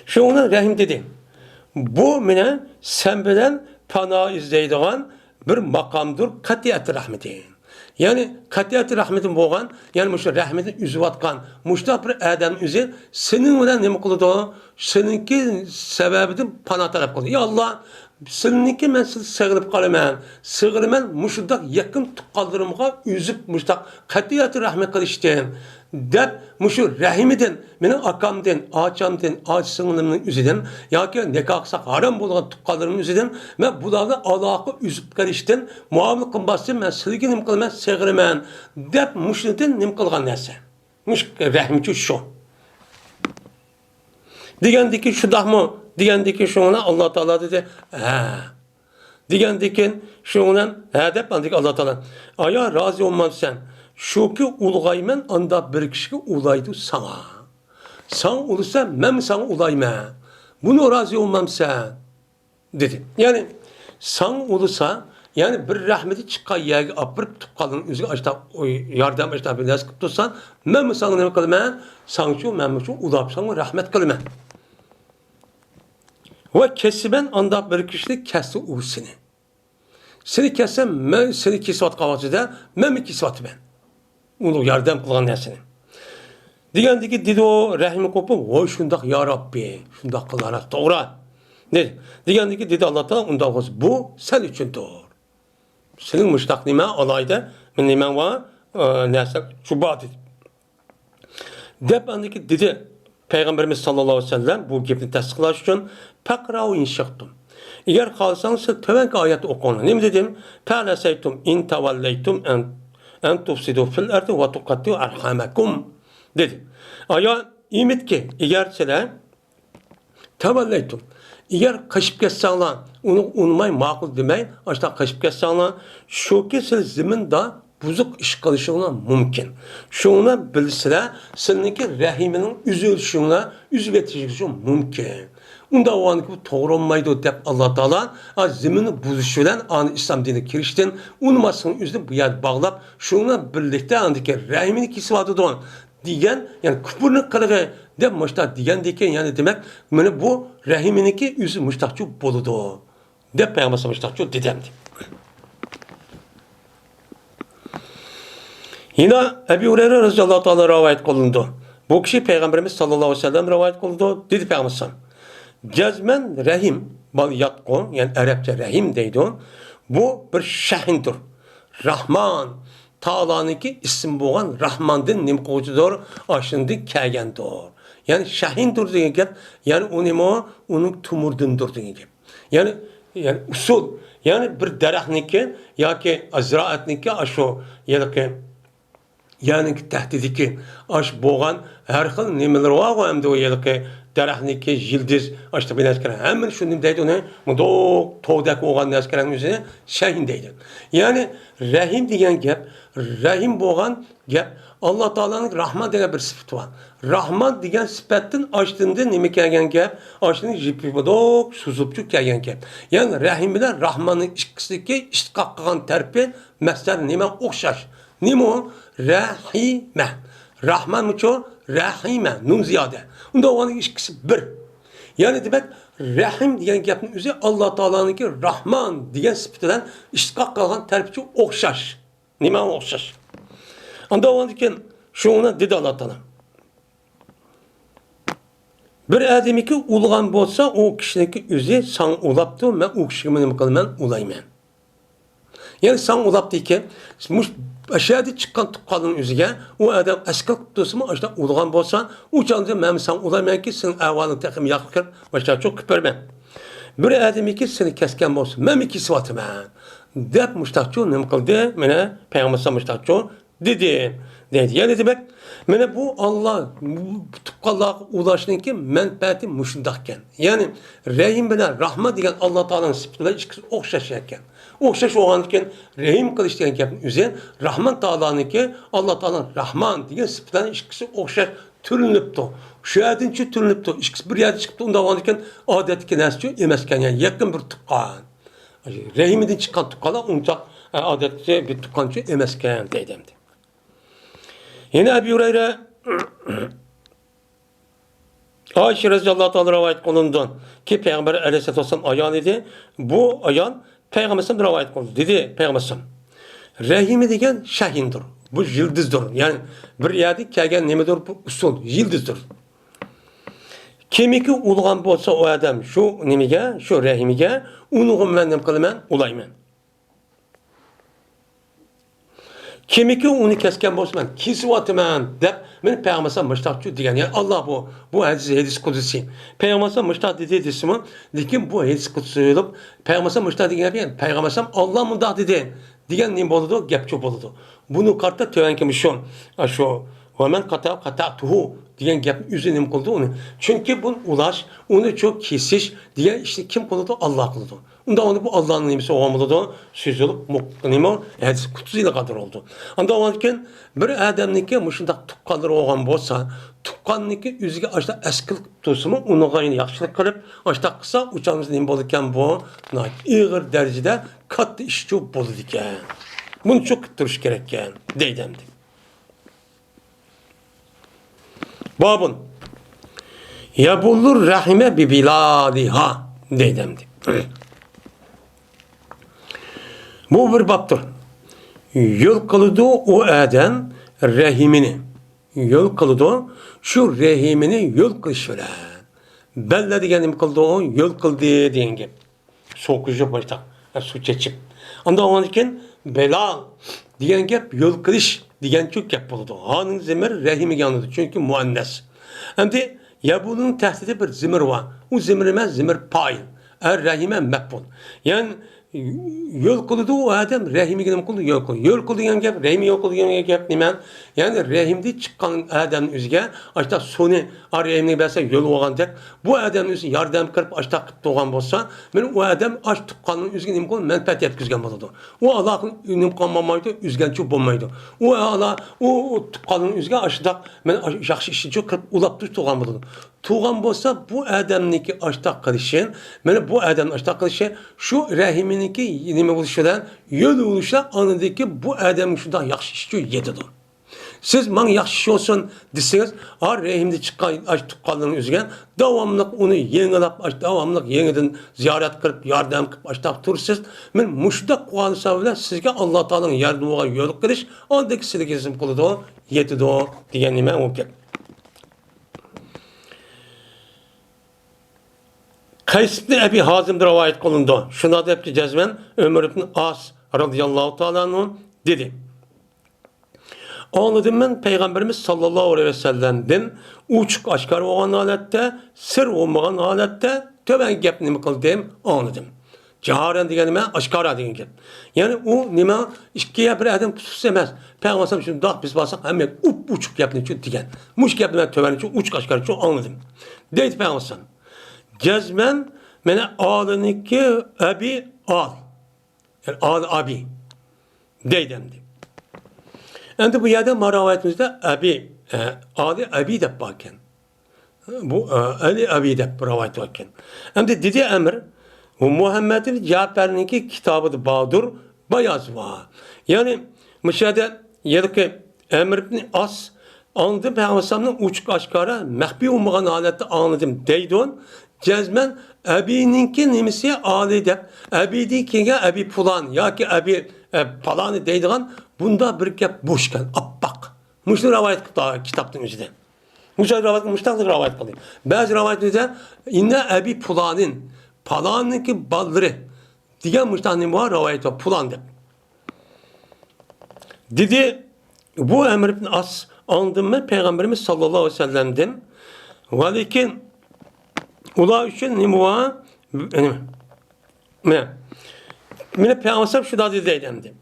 Şu ona rahim dedi. Bu mine sen bilen pana izleydiğin bir makamdır katiyat rahmeti. Yani katiyat rahmetin boğan, yani muşta rahmetin üzüvatkan, muşta bir adam üzü, senin bilen ne mi kılıdı? Seninki sebebidin pana talep kıldı. Ya Allah, seninki ben sığırıp kalımen, sığırımen muşta yakın tukkaldırımga üzüp muşta katiyat rahmet kılıştın. Dep muşu rahimidin, benim akamdin, ağaçamdin, ağaç sığınımın üzüdin, ya ki ne kalksak haram bolğan tuqqallarımın üzüdin, ben bularga alaqı üzüp karıştın, muamele kılmasın, ben silgi nim kılman, sığırıman, dep muşudin nim kılgan nese. Muş rahimçi şu. Digendiki şu dahmı, digendiki şuna Allah Teala dedi, digendiki şuna, dep andik Allah Teala, aya razı olman sen. Şu ki ulgaymen anda bir kişi ulaydı sana. Sen olursa ben sana ulayma. Bunu razı olmam sen. Dedi. Yani sen olursa yani bir rahmeti çıkan yeri apırıp tukalın üzeri açta yardım açta bir nasip tutsan ben sana ne kılmam? Sen şu ben şu ulayıp sana rahmet kılmam. Ve kesiben anda bir kişi kesti uğusunu. Seni kessem ben seni kisvat kavacı da ben mi kisvatı ben? Onu yardım kılgan nesini. Digendeki dedi o rahimi kopup, oy şundak ya Rabbi, şundak kılana doğru. Ne? Digendeki dedi Allah Teala ondan olsun. Bu sen için doğru. Senin müştak nime alayda, men nimen var, neyse çubuğa dedi. Dependeki dedi Peygamberimiz sallallahu aleyhi ve sellem bu gepini tasdiklaş için pekravu inşaktım. Eğer kalsanız tevenki ayet okunu. Ne mi dedim? Pe'leseytum in tevelleytum en tufsidu fil erdi ve tukattiu arhamakum dedi. Aya imit ki eğer size tevelleytum eğer kaşıp geçsağlar onu unutmay makul demey açta kaşıp geçsağlar şu ki siz ziminde buzuk iş kılışına mümkün. Şuna bilsile seninki rahiminin üzülüşüne üzvetişi mümkün. Unda o anki doğru olmaydı deyip Allah Teala zemini buzuşuyla an İslam dini kiriştin. Unmasın üzülüp bu yer bağlap şuna birlikte andaki rahimini kisvatıdan degan, ya'ni kufrni qilg'i deb mushtaq degandekan, ya'ni demak, mana bu rahiminiki o'zi mushtaqchi bo'ladi deb payg'ambar mushtaqchi dedimdi. Yine Ebu Hureyre radıyallahu ta'ala rivayet kılındı. Bu kişi Peygamberimiz sallallahu aleyhi ve sellem rivayet kılındı. Dedi Peygamber cezmen rahim, yatko, yani Arapça rahim deydi. Bu bir şahindir. Rahman, Ta'ala'nınki isim boğan Rahman'ın nimkocudur, aşındı kelgendir. Yani şahindir degan gap, yani onun tumurdundur degan gap. Yani usul, yani bir daraxtniki yoki ziraatniki aşo yoki yani tahdidiki aş boğan her xil nimalar var hamda o yoki daraxtniki yildiz aşta bir naskar hemen şunu deydi onu mudok tovdak olgan naskarın üzerine şahin deydi. Yani rahim degan gap, rahim boğan gap Allah Taala'nın Rahman degan bir sıfatı var. Rahman degan sifatdan aştında nima kelgan gap, aştını jipi mudok suzupçu kelgan gap. Yani rahim bilan Rahmanning ikkisidagi ishtiqoq qilgan tarfi masdar nima o'xshash. Nima? Rahime. Rahman mucho rahime. Nun ziyade. Unda onun ikisi bir. Yani demek rahim degan gapning o'zi Allah Taala'nınki Rahman degan sifatidan ishtiqoq qilgan tarfiga o'xshash. Nima o'xshash? Unda o'ndikin shuni dedi Allah Taala. Bir adamiki ulg'an bo'lsa, o kishiniki o'zi san ulabdi, men u kishiga nima qilaman? Ulayman. Yani san ulabdi ki, aşağıda çıkan tuqqanın üzüge, o adam askar kutusu mu aşağıda ulğan bolsa, o canlıca ben sen ulaymayan ki senin ahvalın takım yakıkır, başta çok küpermen. Bir adam iki seni kesken bolsa, ben iki sıvatı ben. Dep müştakçı, ne kıldı? Mene Peygamber müştakçı dedi. Yani demek, mene bu Allah, tuqqanlığa ulaşının ki menfaati müşundakken. Yani Rahim bilen Rahma diyen Allah Taala'nın sıfatları ikisi okşaşırken. O'xshash olgandan rahim qilish degan gapning o'zi Rahman Taola'niki Alloh taoloning Rahman degan sifatlarning ikkisi o'xshash turinibdi. Shu yerdanchi turinibdi. Ikkisi bir yerda chiqibdi. Unda bo'lgan odatdagi narsa emas ekan, yani yaqin bir tuqqan. Rahimidan chiqqan tuqqanlar uncha odatdagi bir tuqqancha emas ekan deydimdi. Yana Abu Hurayra Ayşe radhiyallohu ta'ala rivayet qilindi ki Peygamber Aleyhisselatü Vesselam ayan idi. Bu ayan Peygamber rivayet kıldı. Dedi Peygamber rahimi degan shahindir. Bu yıldızdır. Yani bir yerde kelgan nimadir bu usul, yıldızdır. Kimiki ulg'an bo'lsa o adam shu nimaga, shu rahimiga, uni men nima qilaman? Ulayman. Kimiki uni kesken bo'lsa men kesyotaman deb men Peygamber mushtaqchi degan. Yani Allah bu hadis qudsi. Peygamber mushtaq dedi desimi, lekin bu hadis qudsi bo'lib Peygamber mushtaq degan gap, Peygamber Allah mundaq dedi degan nima bo'ladi? Gapchi bo'ladi. Buni qarta tovankim shu va men qata'tuhu degan gapni o'zi nima qildi uni? Chunki bu ulash, uni çok kesish degan ishni kim qiladi? Allah qiladi. Unda onu bu Allah'ın nimesi olmalıdır. Sözülüp nima hadis kutsiyle kadar oldu. Anda olurken bir adamniki muşundak tuqqanlar olgan bolsa, tuqqanniki o'ziga aşta eskil tutsumu onu gayni yaxshilik qilib, aşta qilsa uçağımız nima bo'lgan bu ig'ir darajada katta ishchi bo'ladi ekan. Buni çok qiltirish kerak ekan deydimdi. Babun Yabulur rahime bi biladiha deydimdi. Bu bir baptır. Yol kılıdı o adam rahimini. Yol kılıdı şu rahimini yol kılışıra. Bella degenim kıldı o yol kıldı diyen gibi. Sokucu başta su çeçip. Anda onun için bela diyen gibi yol kılış diyen çok yap buldu. Hanın zimir rahimi yanıdı. Çünkü muannes. Hem de ya bunun tehdidi bir zimir var. O zimirime zimir payın. Rahime mekbul. Yani yol kıldı o adam rahimi gidem kıldı yol kıldı. Yol kıldı diyen gap, rahimi yol kıldı diyen gap nima? Yani rahimde çıkan adamın üzge, açta sonu rahimini bilse yol olacak. Bu adamın üzge yardım kırıp açta kıp doğan bolsa, men o adam aç tuqqanın üzge nima kıldı? Menfaat yetkizgen boldu. O Allah'ın nima qılmamaydı, üzgençi bolmaydı. O Allah o tuqqanın üzge açta men yaxshi ishchi kırıp ulab tuqqan boldu. Tuğan bolsa bu adamniki açta qilishın, men bu adam açta qilishi şu rahiminiki nima bo'lishidan, yo'l bo'lishidan anadaki bu adam shundan yaxshi ishchi yedidir. Siz man yaxşı olsun deseniz, rahimde çıkan tuqqanların üzgen davamlıq onu yengilap, davamlıq yeniden ziyaret kılıp, yardım kılıp açtaq tursiz. Men muşda qanısa bilen sizge Allah Taala'nın yardımına yol kılış, ondaki sizge izim kılıdı, yetidi o diyen nime o gep. Qays ibn Abi Hazim'de rivayet kılındı. Şuna depti cezmen Ömer ibn As radıyallahu ta'ala anhu dedi. Anladım ben Peygamberimiz sallallahu aleyhi ve sellem'den uçuk aşkar olan halette, sır olmayan halette töben gep nime kıldım anladım. Caharen degenime aşkara degen gep. Yani o nime işkiye bir adam tutus emez. Peygamber şunu dağ biz basak hemen uçuk gepni şu degen. Muş gepni ben töben şu uçuk aşkar şu anladım. Deydi Peygamber. Cezmen mene adıniki abi al. Yani adı abi. Deydemdi. Endi bu yerde maravayetimizde abi, adı abi de bakken. Bu Ali abi de rivayet bakken. Endi dedi emir, bu Muhammed'in Cafer'ninki kitabı Badur bayaz var. Yani müşahede yerdeki Emir ibn As anladım Peygamber'in uçuk aşkara mehbi olmayan halette anladım deydon. Cezmen abininki nimisi ali dep, abidikiga abi pulan yoki abi palanı deydigan bunda bir gap boşkan, appak. Muşlu rivayet kitaptın özüde. Muşlu rivayet, muştaqlı rivayet kılıyor. Bazı rivayetlerde inne abi pulanın, palanınki balları diyen muştaqlı var rivayet var, pulan dep. Dedi, bu Emr ibn As anladım mı Peygamberimiz sallallahu aleyhi ve sellem'den. Velikin ula üçün nimuva mine Peygamber şu da dedeylemdi.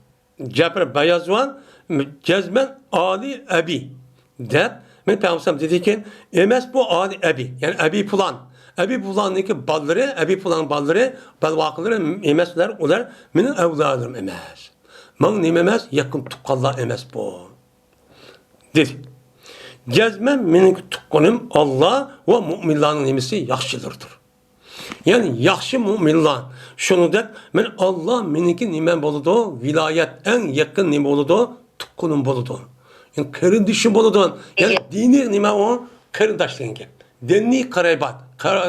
Cebrail beyazvan cezmen ali abi de mine Peygamber dedi ki emes bu ali abi yani abi pulan. Abi pulan'daki balları, abi pulan balları, balvakları emesler olar mine evladım emes. Man nimemez yakın tukallah emes bu. Dedi. Cezmen menin tukkunum Allah ve müminlerin nimesi yaxşıdırdır. Yani yaxşı müminler. Şunu der, men Allah meninki nimen boludu, vilayet en yakın nime boludu, tukkunum boludu. Yani kardeşim boludu. Yani dini nime o kardeşliğin gep. Denni karabat,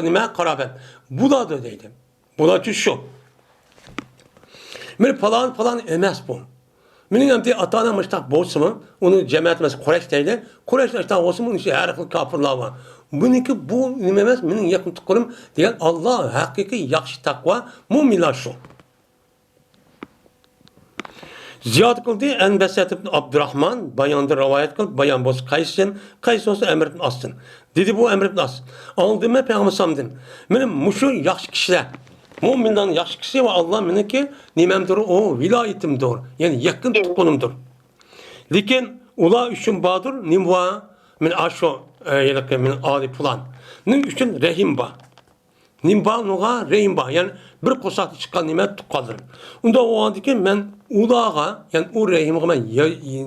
nime karabet. Bu da öyleydi. Bu da şu. Men falan emez bu. Menin emti atana müştak bolsumu, onu cemaat mesela Kureyş deyler. Kureyş müştak olsun, onun için her xil kafirlar var. Bununki bu nimemez, menin yakın tukurum diyen Allah hakiki yakşı takva, müminler şu. Ziyad kıldı, Enbesat ibn Abdurrahman, bayandır rivayet kıldı, bayan boz Kays'ın, Kays olsa Emr ibn As'ın. Dedi bu Emr ibn As. Aldığımı Peygamber samdım. Benim muşu yakşı kişiler. Müminlerin yaxşı kişisi ve Allah meniki nimemdir o vilayetimdir. Yani yakın tukunumdur. Lekin ula üçün badır nimva min aşo yelake min ali pulan. Nim üçün rehim ba. Nimba nuga rehim ba. Yani bir kosaklı çıkan nimet tukalır. Onda o andaki men ulağa yani o rehimge men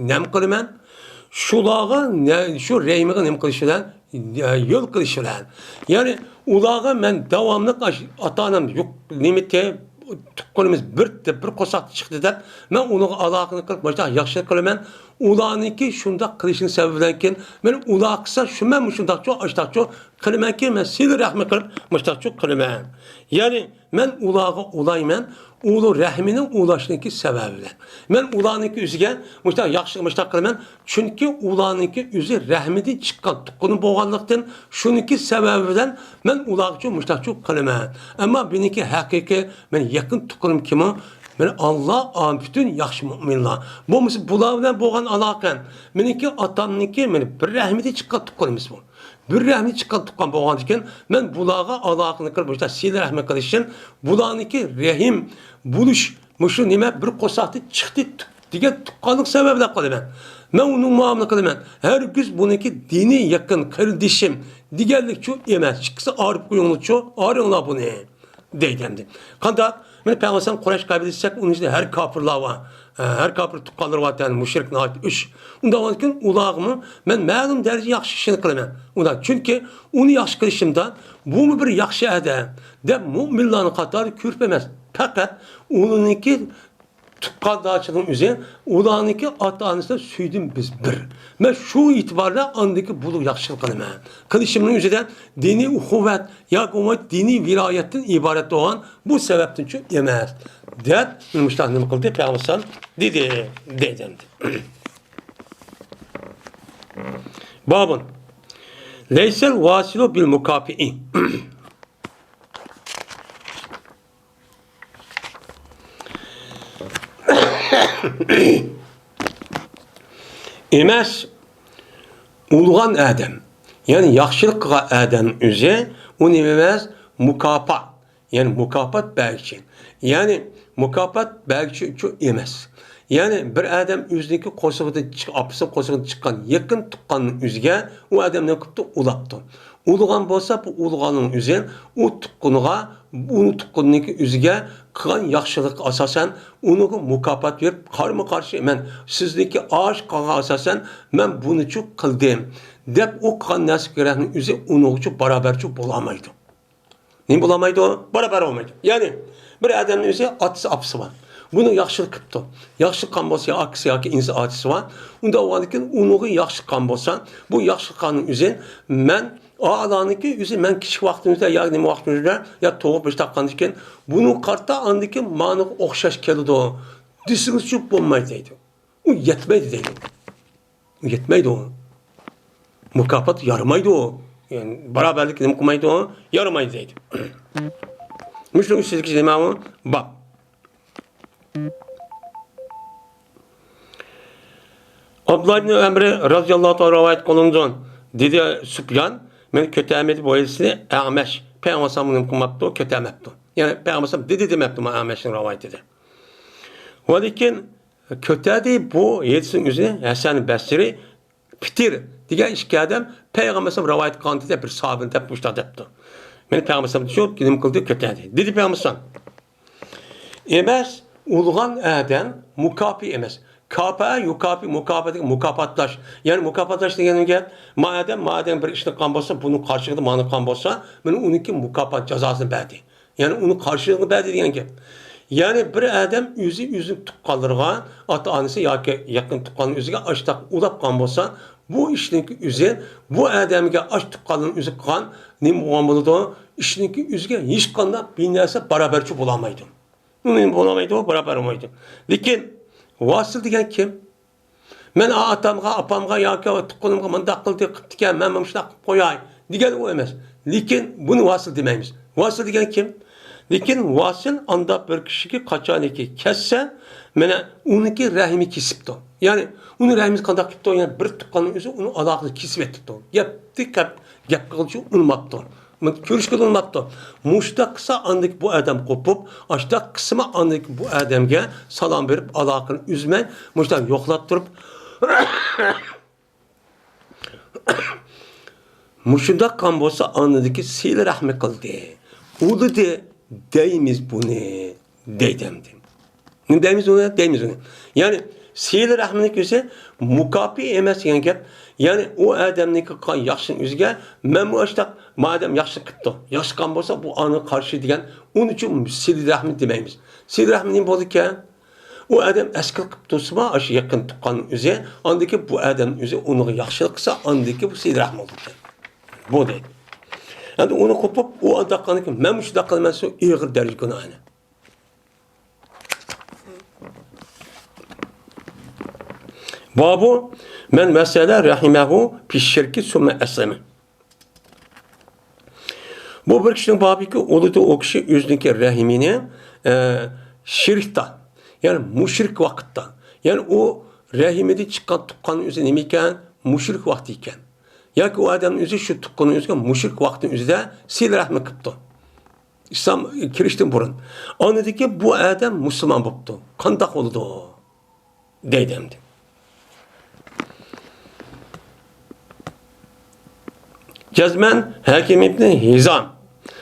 nem kılımen şulağa şu rehimge nem kılışılan yol kılışılan. Yani ulağa men devamlı atanam yok limite tukkunumuz bir kosak çıktı der. Men onu alaqını kılıp başta yaxşı kılımen ulağınki şunda kılışın sebebinden men ulağa kısa şu men şunda çok açtakçı kılımen ki men sil rahmet kılıp baştakçı kılımen. Yani men ulağa ulaymen ulu rahminin ulaştığınki sebebiyle. Men ulağınki üzge başta yaxşı başta kılımen çünkü ulağınki üzü rahmeti çıkan tukkunu boğanlıktan şununki sebebiyle men ulağçı baştakçı kılımen. Ama benimki hakiki men yakın tukkunum kimi? Men Allah bütün yaxşı müminler. Bu mesela bulardan boğan alakan. Meniki atamniki men bir rahmeti çıkan tukkunumuz bu. Bir rahmeti çıkan tukkan boğan iken men bulağa alaqını kılıp işte sil rahmet kılışın bulağınki rahim buluş muşu nime bir kosahtı çıktı diye tukkanlık sebebiyle kılımen. Men onun muamele kılımen. Her gün bununki dini yakın kardeşim diğerlik şu emez. Çıksa ağrıp kuyumlu şu ağrınla bu ne? Deydemdi. Kanda men Peygamber Kureyş kabilesiysek onun içinde her kafirler var. Her kafir tukkanlar var yani müşrik nahit üç. Onda o gün ulağımı men məlum derece yaxşı işini kılımen. Onda çünkü onu yaxşı kılışımda bu mu bir yaxşı ede de müminlerin katarı kürpemez. Fakat onunki tuqqanlarchining o'zi ularniki ota-onasini suydim biz bir. Men shu itibarla andiki bunu yaxshilik qilaman. Qilishimning o'zida diniy uxuvat yoki diniy viloyatdan iborat bo'lgan bu sababdan shu emas. deb nima nima qildi Payg'ambar dedi dedim. Babun leysel vasilu bil mukafi'i. Emas ulg'an adam, ya'ni yaxshilik qilgan adam o'zi uni emas mukofot, ya'ni mukofot bergan. Ya'ni mukofot bergan uchun emas. Ya'ni bir adam o'ziniki qo'shig'idan apisi qo'shig'idan chiqqan yaqin tuqqanning o'ziga u odamni qilibdi ulabdi. Ulg'an bo'lsa bu ulg'anning o'zi u tuqquniga, uni tuqqunning o'ziga qilgan yaxshilik asosan uniga mukofot berib qarama-qarshi men sizniki osh qilgan asosan men buni chu qildim deb u qilgan narsalarning o'zi uning uchun barobarchi bo'lamaydi. Nima bo'lamaydi? Barobar bo'lmaydi. Ya'ni bir odamning o'zi otasi apisi bor. Bunu yaxshilik qilibdi. Yaxshi qilgan bo'lsa, akisi yoki inson otasi bor. Unda o'g'likin uniga yaxshi qilgan bo'lsa, bu yaxshi qilganning o'zi men Ağlanıki yüzü men kiçik vaktimizde ya nima vaktimizde ya toğup bir taqqan ekan bunu qarta andiki mani o'xshash keldi. Disiniz chup bo'lmaydi deydi. U yetmaydi deydi. U yetmaydi o. Mukofot yaramaydi o. Yani barabarlik nima qilmaydi o? Yaramaydi deydi. Mushung sizga nima o? Bak. Abdullah ibn Ömer radhiyallohu ta'ala rivayet qilindi. Dedi Süfyan men kötəmədi bu elçini Əməş Peyğəmbər qılmabdı, kötəməbdi. Yəni Peyğəmbər dedi deməbdi ma Əməşin rivayet dedi. Lakin kötədi bu elçinin özünü Həsən Bəsri Fitir degan ikki adam Peyğəmbər rivayet qilgan dedi bir sahabın deb müştə debdi. Men Peyğəmbər düşüb kim qıldı kötədi. Dedi Peyğəmbər. Emas ulğan adam mukafi emas. Kapa, yukapi, mukapatlaş. Yani mukapatlaş degeninge madem bir işini kan bolsa, bunun karşılığı manı kan bolsa, ben onunki mukapat cezasını verdi. Yani onun karşılığını verdi degeninge. Yani bir adam üzüm tuqqanlarga, ata-anası yoki yaqin tuqqanın üzüge açtaq ulap kan bolsa, bu işninki üzü, bu adamga aç tuqqanın üzü kan, nima bo'lgan bo'ladi? İşninki üzüge hech qanday bir narsa barobarchi bo'lamaydi. Nima bo'lamaydi, barobar bo'lmaydi. Lekin vasıl degan kim? Men atamga, apamga yoki tuqqanimga mundaq qildi, qilibdikan, men mana shunday qilib qo'yay degan u emas. Lekin buni vasıl demaymiz. Vasıl degan kim? Lekin vasıl anda bir kishiga qachoniki kessa, mana uniki rahimi kesibdi. Ya'ni uni rahimi qanday qilibdi? Yani bir tuqqanning o'zi uni aloqasini kesib etibdi. Gap qilishni unmabdi. Görüşkü olmabdı. Muşta kısa andık bu adam kopup, açta kısma andık bu adamga salam verip alakını üzmen, muşta yoklattırıp muşunda kan bolsa anladı ki sil rahmet kıldı. Ulu de deyimiz bunu deydemdi. Ne deyimiz onu? Deyimiz onu. Yani sil rahmet ise mukafi emas degan gap. Yani o adamniki kan yaxşının üzüge men bu açta madem yaxşı qilibdi, yaxşı qilgan bo'lsa bu ani qarshi degan onun uchun sil rahmet demaymiz. Sil rahmet nima bo'ldi-ekan? O adam askil qilib tursa, aşı yaqin tuqqanning o'zi, andiki bu adamning o'zi uni yaxshilik qilsa, andiki bu sil rahmet bo'ldi. Bu deydi. Endi uni qo'pib, u andaqaniki men shunday qilman, shu ig'ir darajada gunohni. Babu men mesela rahimehu pişşirki sümme eslemi. Bu bir kişinin babı ki oludu o kişi yüzündeki rahimini şirkten yani müşrik vakitte yani o rahimede çıkan tukkanın yüzü nemeyken müşrik vaktiyken ya ki o adamın yüzü şu tukkanın yüzü müşrik vaktin yüzü de sil rahmi kıptı. İslam kiriştin burun. Anladı ki bu adam Müslüman buldu. Kandak oldu o. Deydemdi. Cezmen Hakim İbn Hizam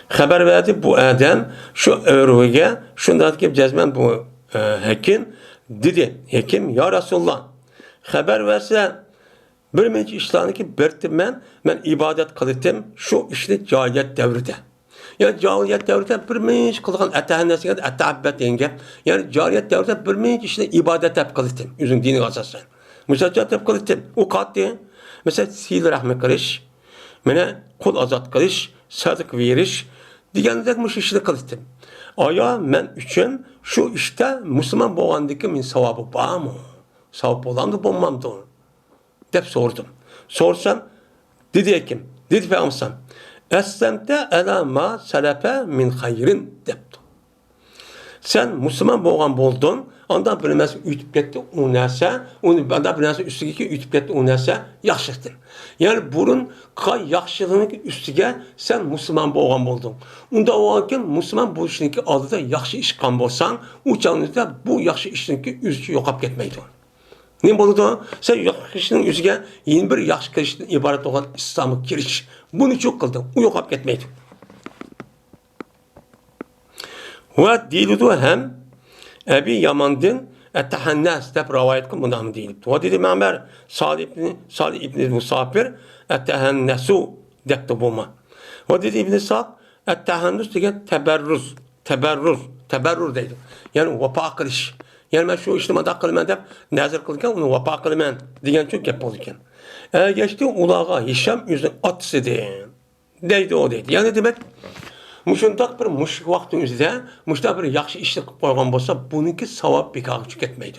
haber verdi bu adam şu örüge şundan ki cezmen bu hakim dedi hakim ya Resulullah haber verse bir meci işlerini ki bertim ben ibadet kılıttım şu işte cahiliyet devrinde. Yani cariyet devrinde bir minç kılgan etahennesiyle etabbet denge. Yani cariyet devrinde bir minç işte ibadet hep kılıttım. Yüzün dini asasen. Müsaade hep kılıttım. O katli. Mesela sil rahmet kılış. Mene kul azat kılış. Sadık veriş. Diğerinde bu işini kılıttım. Aya men üçün şu işte Müslüman boğandaki min sevabı var mı? Sevap olan da bulmamdı. Dep sordum. Sorsam dedi kim? Dedi Peygamber. Eslemte ela ma selefe min hayrin depti. Sen Müslüman boğan buldun, ondan bir mesela ütüp gitti o neyse, onu bana bir mesela üstüge ütüp gitti o neyse, yaxşıktın. Yani burun kay yaxşılığının üstüge sen Müslüman boğan buldun. Onda o anki Müslüman bu işinki adı da yaxşı iş kan bolsan, o canlıda bu yaxşı işinki üzücü yokap gitmeydi. Ne buldu? Sen yaxşı işinin üzüge yeni bir yaxşı işten ibaret olan İslam'a giriş. Bunu çok kıldın. O yokap gitmeydi. Ve diludu hem Ebi Yaman'dın ettehennes dep rivayet kılın buna mı deyilip. Ve dedi Mehmet Salih İbni Musafir ettehennesu depti bulma. Ve dedi İbni Sa'd ettehennus degen teberrur deydi. Yani vapa kılış. Yani ben şu işlemi da kılmen dep nazır kılırken onu vapa kılmen degen çok yap olurken. Geçti ulağa Hişam yüzün atısı deydi o deydi. Yani demek muşundak bir muş vaktimizde muşda bir yaxşı işlik koygan bolsa bununki savap bir kağıt etmeydi.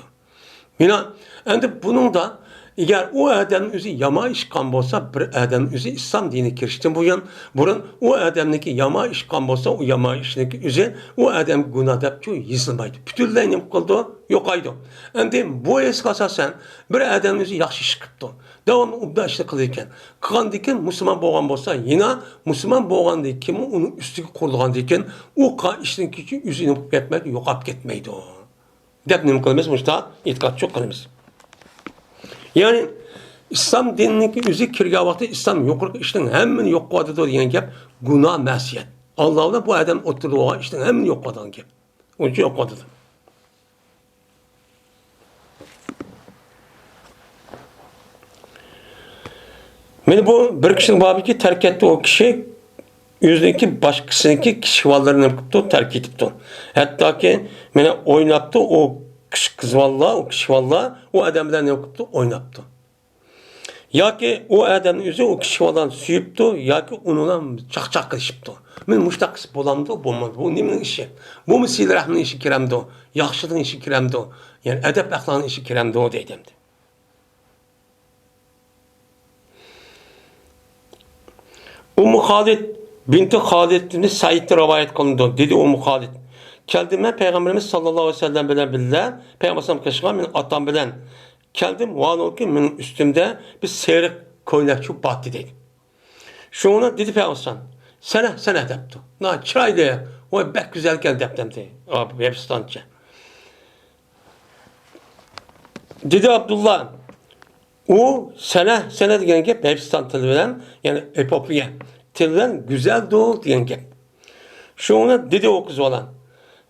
Mina endi bunun da eğer o adamın özü yama işkan bolsa bir adamın özü İslam dini kiriştin burun o adamniki yama işkan bolsa o yama işniki özü o adam günah depçu yızılmaydı. Bütünleyini kıldı yokaydı. Endi bu eskasasen bir adamın özü yaxşı iş kıptı. Devamlı ubda işle kılırken. Kıgandayken Müslüman boğan bolsa yine Müslüman boğandayken kimi onun üstüge kurulgandayken o işin kişi yüzünü gitmek yokap gitmeydi o. Dep nima qilamiz mushta e'tiqod çok qilamiz. Yani İslam dininin özü kirgan vaqtda İslam yuqorqi ishning hammani yo'q qiladi degan gap gunoh masiyat. Allohning bu odam o'tirib olgan ishning hammani yo'q qiladigan gap. Uncha yo'q qiladi. Meni bu bir kishining boriki tark etdi o kishi yüzdeki başkasınınki kişivallarını yapıptı, terk etipti. Hatta ki mene oynaptı o kız valla, o kişi valla o adamdan yapıptı, oynaptı. Ya ki o adamın yüzü o kişi vallan süyüptü, ya ki onunla çak kılışıptı. Men muştakısı bulamdı, bulmadı. Bu nemin işi? Bu mu sil rahmin işi kiremdi o? Yaxşılığın işi kiremdi o? Yani edep ahlakın işi kiremdi o deydimdi. Halid Binti Halid'ini Said'de rivayet kılındı. Dedi Halid. Keldim ben Peygamberimiz sallallahu aleyhi ve sellem bilen billah. Peygamberim kışıgan benim atam bilen. Keldim var ki benim üstümde bir seyrek koynakçı battı dedi. Şuna dedi Peygamberim. Sana depti. Na çıraydı. O bek güzel gel deptemdi. Abi Webistanca. Dedi Abdullah. O sana degen gep Webistan tili bilen yani epopiye tilden güzel doğu diyen gep. Şuna dedi o kız olan.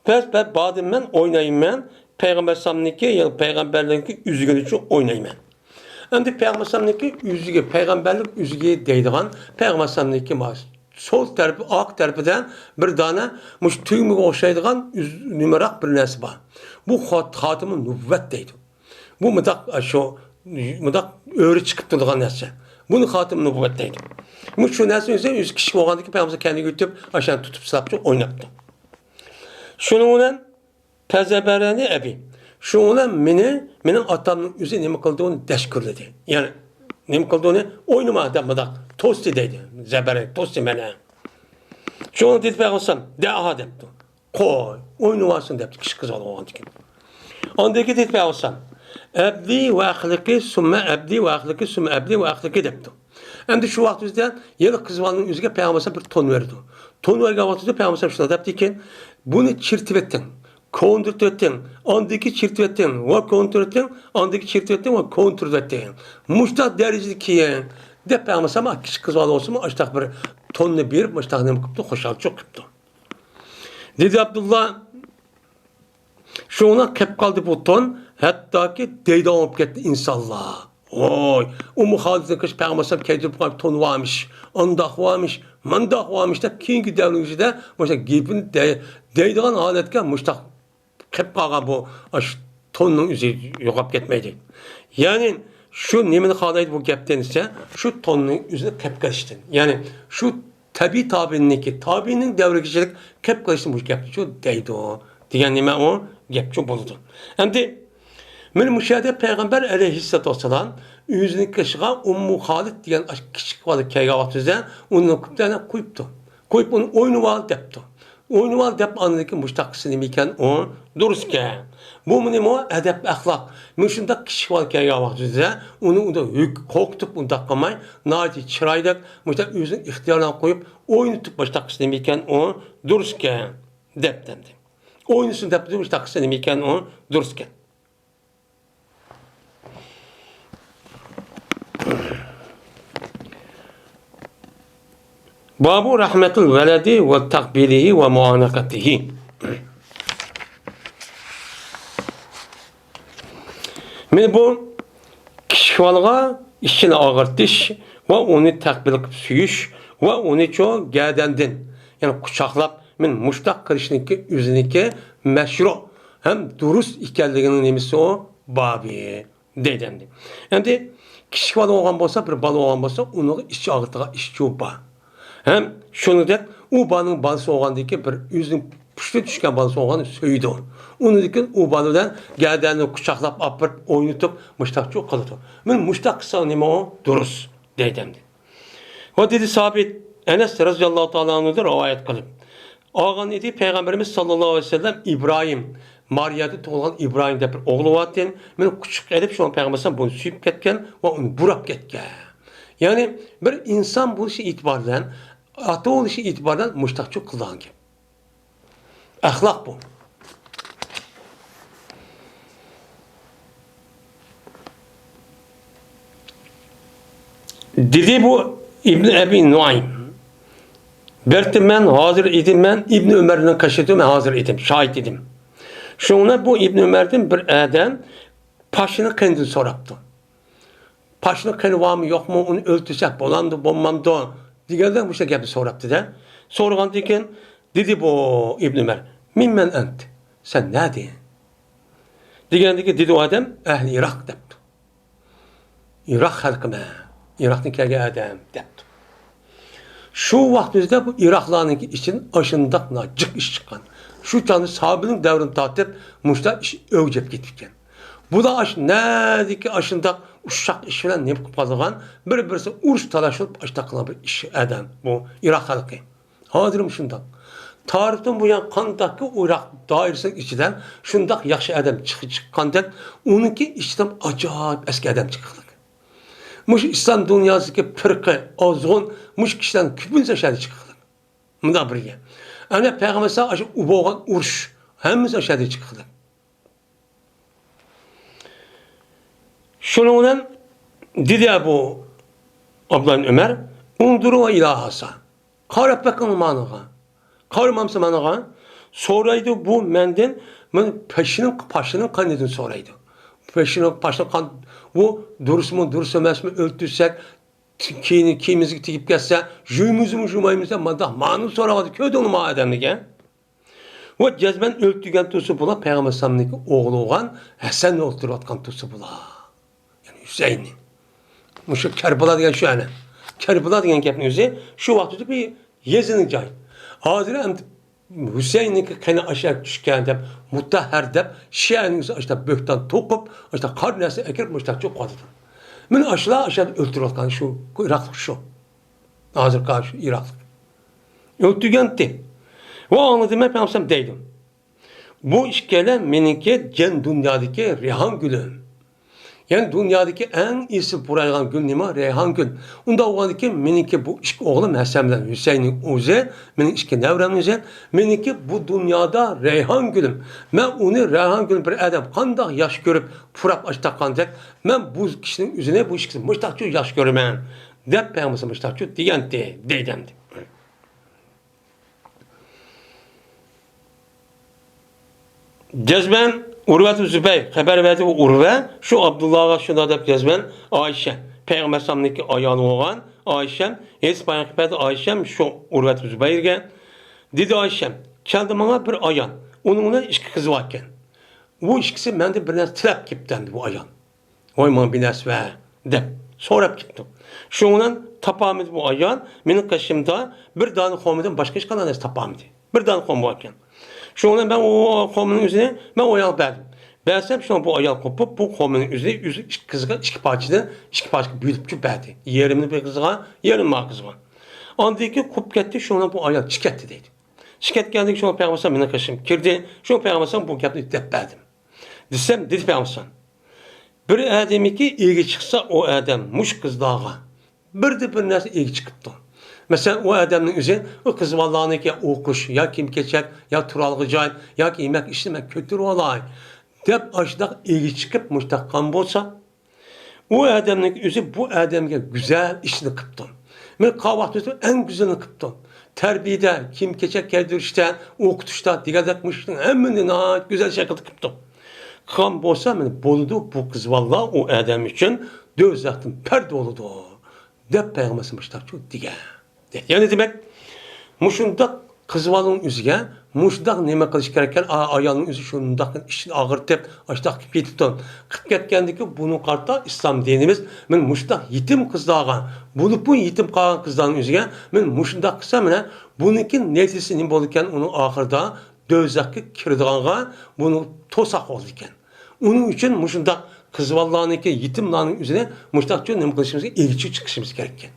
Pes badım ben oynayayım ben. Peygamber samniki ya peygamberliğinki üzgün için oynayayım ben. Endi Peygamber samniki üzgü peygamberlik üzgüye deydiğen Peygamber samniki mas. Sol tarafı ak tarafından bir tane muş tüymüge oxşaydigan numarak bir narsa var. Bu Hatim-i Nübüvvet deydi. Bu mıdak şu mıdak öğre çıkıp durduğun narsa. Bunu Hatim-i Nübüvvet deydi. Bu şu narsa ise 100 kişi olgandaki Peygamber kendini götürüp aşağı tutup sapçı oynatdı. Şununla pezebereni ebi. Şununla menin atamın üzeri nemi kıldığını deşkürledi. Yani nemi kıldığını oynama demeden tosti deydi. Zeberek tosti mene. Şunu dedi Peygamber de aha depti. Koy oynamasın depti kişi kız olgandaki. Ondaki dedi Peygamber Ebdi ve ahlaki sümme ebdi ve ahlaki sümme ebdi ve ahlaki depti. Hem de şu vaktimizde yeni kızvanın yüzüge Peygamber'e bir ton verdi. Ton vergen vaktimizde Peygamber şuna depti ki bunu çirtivettin, kontrovettin, andaki çirtivettin, ve kontrovettin, andaki çirtivettin ve kontrovettin. Muşta dereceli ki de Peygamber ama kişi kızvanı olsun mu açtak bir tonunu bir, muştak ne kıptı, hoşal çok kıptı. Dedi Abdullah, şuna kep kaldı bu ton, hatta ki deyde olup gitti insanlar. Oy, o muhalifin kış Peygamber keydirip tonu varmış, andak varmış, Mandaq olmuşda keyingi davrimizde boşa gepini deydigan holatga mushtaq qilib qolgan bu tonning o'zi yo'qolib ketmaydi. Ya'ni şu nimani xohlaydi bu gapdan esa shu tonning o'zini qilib qilishdan. Ya'ni shu tabiiy tabiinin davrigachilik qilib qilishdan bu gapni shu deydi degan nima u gap shu bo'ladi. Endi men mushada payg'ambar alayhissalatu vassalam o'zining qishiga Ummu Xolid degan kichik bola kelgan vaqtida uni ko'pdan qo'yibdi. Qo'yib uni o'ynab ol debdi. O'ynab ol deb anadagi mushtaqisi nima ekan u durustga. Bu nima adab axloq. Men shunda kichik bola kelgan vaqtida uni unda qo'rqitib unda qilmay, noyati chiroyli mushtaq o'zining ixtiyorini qo'yib o'ynatib mushtaqisi nima ekan u durustga debdi. O'ynasin deb mushtaqisi nima ekan u durustga. Babu rahmetul veledi ve takbilihi ve muanakatihi. Men bu kishvalga ishini og'irtish va uni takbil qilib suyish va uni cho'q gadandin, ya'ni quchoqlab men mushtaq qilishniki o'ziniki mashru ham durust ekanligini nemisi o babi deydi. Endi kichik bola bo'lgan bo'lsa, bir bola bo'lgan bo'lsa, uni ichi og'irtiga ish cho'pa. Hem shuningdek u bolaning bolasi bo'lgandiki bir o'zining pushti tushgan bolasi bo'lgani so'ydi. Uniki u boladan gadanini quchoqlab olib o'ynatib mushtaqchi qildi. Men mushtaq qilsa nima o durust deydim. Va dedi Sabit Enes radhiyallohu ta'ala anhu rivoyat qilib. Olgan edi payg'ambarimiz sallallohu alayhi vasallam İbrahim Mariyada tug'ilgan İbrahim deb bir o'g'li bor. Men quchoq edib shu payg'ambarimiz buni suyib ketgan va uni burab ketgan. Yani bir insan bu işi itibardan, ata oluşu itibardan mushtaqchi qilgan gap. Axloq bu. Dedi bu İbn Ebi Nuaym. Bertim ben hazır idim ben İbn Ömer'den kaşıdım ben hazır idim, şahit idim. Şuna bu İbn Ömer'den bir adam paşını kendini soraptı. Paşını kendi var mı yok mu onu öldürsek bolandı bommandı diğerden bu şey gibi soraptı da. Sorgan diken dedi bu İbn Ömer mimmen ent sen ne diyorsun? Diğerindeki dedi o adam ehli Irak depti. Irak halkına Irak'taki adam depti. Şu vaktimizde bu Iraklıların için aşındakla cık iş çıkan. Şu canlı sahabenin devrini tatip muşta iş övcep gitmişken. Bu da nedeki aşında uşak işiyle ne yapıp birisi uruş talaşılıp açtakılan bir iş eden bu Irak halkı. Hazırım şundan. Tarihten bu yan kandaki Irak dairesinin içinden şundak yakşı adam çıkandan onunki içinden acayip eski adam çıkıldı. Muş İslam dünyasındaki pırkı, azgın, muş kişilerin küpünse şahidi çıkıldı. Bunda bir yer. Yani Peygamber sallallahu aleyhi ve sellem uboğan uruş hemiz şahidi çıkıldı. Şununla dedi bu Abdullah Ömer, unduru ve ilahasa. Karab bakın manağa. Karmamsa manağa. Soraydı bu menden, ben paşının kanedini soraydı. Paşının kan, bu durus mu, durus emas mı öldürsek, kiyimizi tikip gelse, jüymüzü mü, jümaymızı mı, manu soramadı. Köyde onu mademdi ki. Ve cezben öldügen tusu bula, Peygamber sallallahu oğlu olan, Hasan'la oturatkan tusu bula. Hüseyin'i. Muşuk Kerbala diyen şu yani. Kerbala diyen gapning o'zi şu vaqtda bir Yezidning joyi. Hozir ham Hüseyin'nin qani aşağı tushgan deb mutahhar deb Shianing işte böktan to'qib, işte qarnasi akirib mushtaqchi qoldi. Men aşağı o'ltirayotgan şu Iroq şu. Hozir qarshi Iroq. O'ltirgandi. Va anladım ben pensam deydim. Bu işkele meniki jen dunyodagi Reyhan gülüm. Yani dünyadaki en iyisi buraygan gül nima? Reyhan gül. Unda oğlanki meniki bu iş oğlum Hasan'dan Hüseyin'in o'zi, mening ikki nevramim o'zi, meniki bu dünyada Reyhan gülüm. Men uni Reyhan gül bir adam qanday yosh ko'rib, purab açtaqandek, men bu kishinin o'zini bu ishni mushtaqchi yosh ko'raman. Deb payg'ambar mushtaqchi degandi, deydi. Cezben Urve-i Zübeyir haber verdi bu Urve şu Abdullah'a şuna da cezben Ayşe Peygamber sallallahu ayağını olan Ayşem, Esba'ya kıpədi Ayşem şu Urvet Zübeyir'e. Dedi Ayşem, keldi bana bir ayan. Onunla iki kızı varken. Bu ikisi bende bir tilep giptendi bu ayan. Oyman bines ve de. Sorap gittim. Şundan tapamız bu ayan. Benim kaşımda bir tane komiden başka hiç kalan tapamdı. Bir tane kom varken. Şundan ben o komunun üzerine ben o ayal verdim. Bersem şu an bu ayal kopup bu komunun üzerine iki kızga iki parçadan iki parça büyütüp cübberdi. Yerimini bir kızga, yerim var kızga. Andaki kop gitti şundan bu ayal çıketti dedi. Çıket geldik şu an peygamber benim kaşım kirdi. Şu an peygamber bu yaptı depberdim. Desem dedi peygamber. Bir adamı ki ilgi çıksa o adam muş kızdağa. Bir de bir nerse ilgi çıktı. Mesela o adamın üzerine o kız vallahi ki okuş ya kim geçecek ya turalgıcay ya ki yemek işlemek kötü olay. Dep aşağıda ilgi çıkıp müştakkan bolsa o adamın üzerine bu adamga güzel işini kıptın. Ben kahvaltıda en güzelini kıptın. Terbiyede kim geçecek geldirişte okutuşta dikkat etmiştin hemen güzel şekilde kıptın. Kan bolsa ben boludu bu kız vallahi o adam için dövzatın perde oludu. Dep peygamberimiz çok dige. Yani demek muşundak kız valının üzüge muşundak neme kılış gereken ayağının üzü şundak işini ağırtıp açtak ketipton. Kıp ketkendeki bunun karta İslam dinimiz men muşundak yetim kızdağa bulup bu yetim kalan kızların üzüge men muşundak kısa mene bununki netisinin bolurken onun ahırda dövzakı kirdiğağa bunu tosak olurken. Onun için muşundak kız vallarındaki yetimlerin üzerine muşundakçı neme kılışımızı ilgi çıkışımız gereken.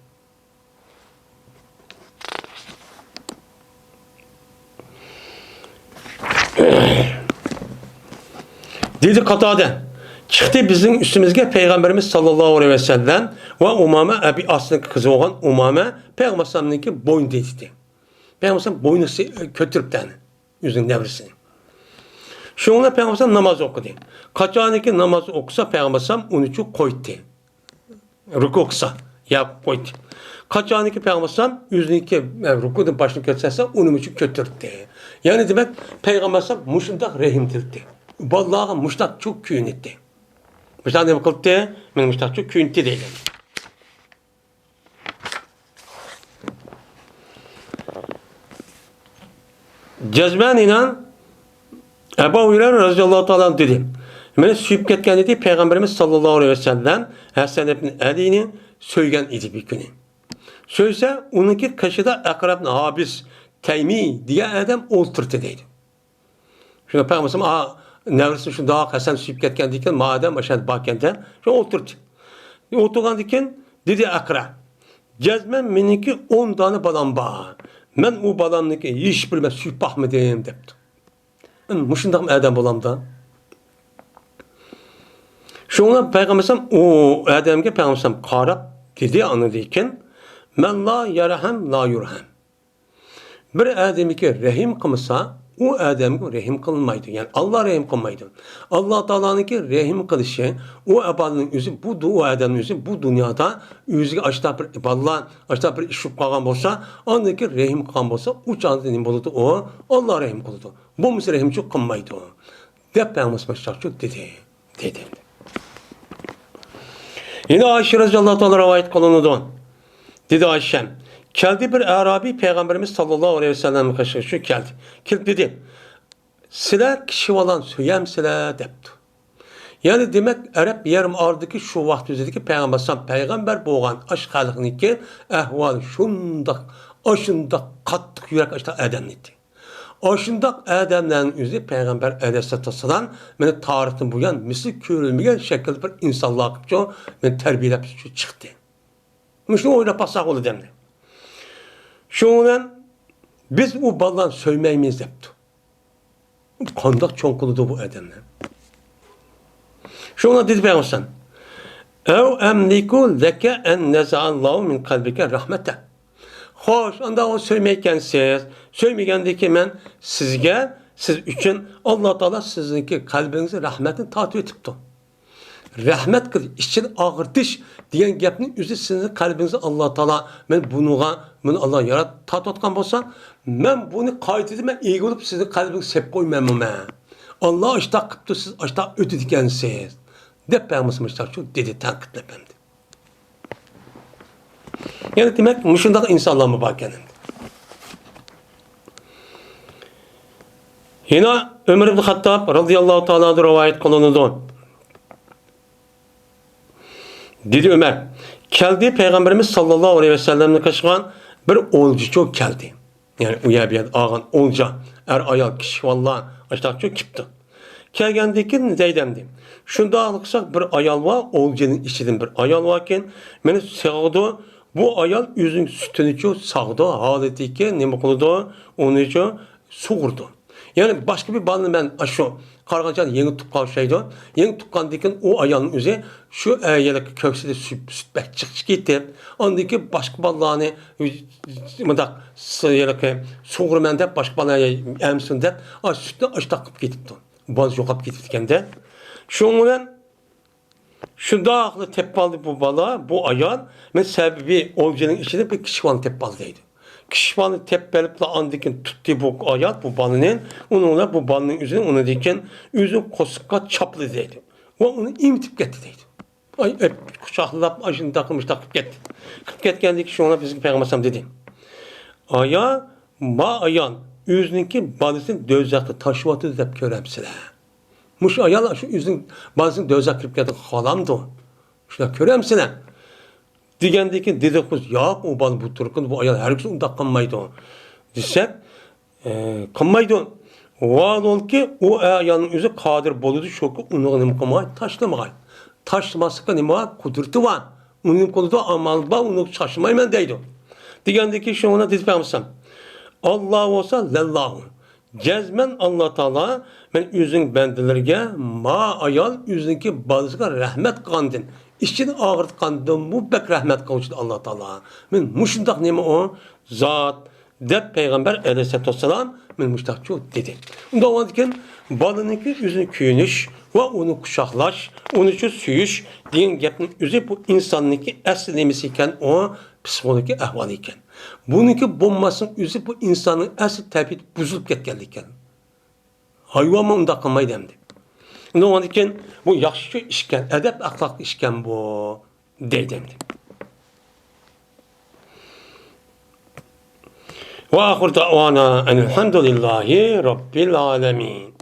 Dedi Katade, çıktı bizim üstümüzge Peygamberimiz sallallahu aleyhi ve sellem ve Umame Ebi Aslı'nın kızı olan Umame Peygamber sallallahu boyun dedi. Peygamber sallallahu boynu kötürüp tane yüzünün nevrisini. Şunla Peygamber sallallahu namaz okudu. Kaçaniki namaz okusa Peygamber sallallahu onu için koydu. Ruku okusa ya koydu. Kaçaniki Peygamber sallallahu yüzünü rukudan başını kötürse onun için kötürdü. Yani demek Peygamber sallallahu muşundak rahimdirdi. Vallahi muştak çok köyünetti. Muştak ne kıldı? Ben muştak çok köyünetti değilim. Cezben inan Ebu Hureyre radıyallahu ta'ala dedi. Beni süyüp ketken dedi Peygamberimiz sallallahu aleyhi ve sellem Hasan ibn Ali'ni söygen idi bir günü. Sözse onunki kaşıda akrab habis Teymi diye adam olturtu dedi. Şuna Peygamberimiz nevrisi şu daha Hasan süyüp ketken diken madem aşağı bakende şu oturdu. Oturgan diken dedi akra. Cezmen meniki 10 tane balam var. Ben o balamniki hiç bilmez süyüp bakmadım depti. Muşundaq adam bolamda. Şuna Peygamberimiz o adamga Peygamberimiz qarab dedi anıdıyken men la yarham la yurham. Bir adamı ki rahim kılsa o adamı rahim kılmaydı. Yani Allah rahim kılmaydı. Allah Teala'nın ki rahim kılışı o abalının yüzü bu adamın yüzü bu dünyada yüzü açta bir Allah açta bir iş yapkan olsa andaki rahim kılgan olsa o canlının buludu o Allah rahim kıldı. Bu misal rahim çok kılmaydı o. Dep Peygamberimiz çok dedi. Yine Ayşe radıyallahu ta'ala rivayet kılınıdı. Dedi Ayşem. Geldi bir Arabi Peygamberimiz sallallahu aleyhi ve sellem'in karşısına şu geldi. Kim dedi? Siler kişi olan söylemsiler depti. Yani demek Arap yarım ardaki şu vaxt dedi ki Peygamber boğan aşk halıqını ki ahval şundak aşındak kattık yürek açta adam etti. Aşındak adamların üzeri Peygamber aleyhissalatu vesselam beni tarihten bu yan misli körülmeyen şekilde bir insanlığa akıpça beni terbiyelep çıktı. Müştü oynap basak oldu demdi. Şundan biz o baldan söymeyimiz depti. Kandak çonkuludu bu adamlar. Şuna dedi Peygamber ev emliku leke en neza'allahu min kalbike rahmete. Hoş, anda o söymeyken söymeygendeki ben siz için Allah Teala sizinki kalbinizi rahmetini tatlı etipti. Rahmet kıl, için ağırtış diyen gapning üzü sizin kalbinizi Allah Teala ben bunu Allah yarat tatlı etken bolsa ben bunu kaydedip ben iyi olup sizin kalbinizi sep koymamam. Allah açta kıptı siz açta ötedikensiz. Dep Peygamberimiz çok dedi tanıkla bende. Yani demek muşundaq insanlar mı barken? Yine Ömer ibn Hattab radıyallahu ta'ala rivayet kılındı. Dedi Ömer, geldi Peygamberimiz sallallahu aleyhi ve sellem'le kaçıran bir olcu çok geldi. Yani uyabiyat ağan olca, ayal kişi vallahi aşağı çok kipti. Kelgendeki deydemdi. Şunda alırsak bir ayal var, olcanın içinden bir ayal varken, beni sağdı, bu ayal yüzün sütünü çok sağdı, haletiyken ne kıldı, onu çok soğurdu. Yani başka bir balını ben aşı kargacan yeni tukkan şeydi. Yeni tukkan dikin o ayağının üzeri şu yelek köksüde sütbek çık gitti. Ondaki başka ballarını mıdak yelek soğurmende başka balaya emsinde sütü aç takıp gitipti. Bazı yokap gitipken de. Şundan şu dağlı teppalı bu bala, bu ayağın men sebebi olcanın içinde bir kişivan teppalıydı. Kişivanı teppelipla andikin tuttu bu ayat bu balının, onunla bu balının üzerine onu diken üzüm koska çaplı deydi. Ve onu imtip gitti deydi. Ay kuşaklap ajını takılmış takıp gitti. Gitken kişi ona bizim Peygamber dedi. Aya ma ayan üzünki balısın dözaklı taşıvatı deyip köremsiler. Muş ayal şu üzün balısın dözak kırıp gitti halamdı. Şuna köremsiler. Digendeki dedekuz ya o bal bu turkun bu ayal herkes unda kanmaydı. Desek kanmaydı. Var ol ki o ayalın üzü kadir boludu şoku onu nimkamay taşlamay. Taşlaması nima kudurtu var. Onun konuda amal ba onu şaşmayman deydi. Digendeki şu ona dizpemsem. Allah olsa lallahu. Cezmen Allah Teala men üzün bendilerge ma ayal üzünki bazıga rahmet kandın. İşçini ağırtkandım bu bek rahmet kavuştu Allah Teala. Men muşundak neme o zat de Peygamber aleyhissalatü vesselam men muştakçı dedi. Onda o diken balınınki üzünü küyünüş ve onu kuşaklaş, onu şu süyüş diyen gepin üzü bu insanınki eslemesi iken o psikolojik ahvalı iken. Bununki bombasının üzü bu insanın asıl tabiat buzulup ketkenliken. Hayvanma onda kalmayı demdi. Ne o diken bu yaxşı işken, edep ahlak işken bu deydemdi. Ve ahir da'vana enelhamdülillahi rabbil alemin.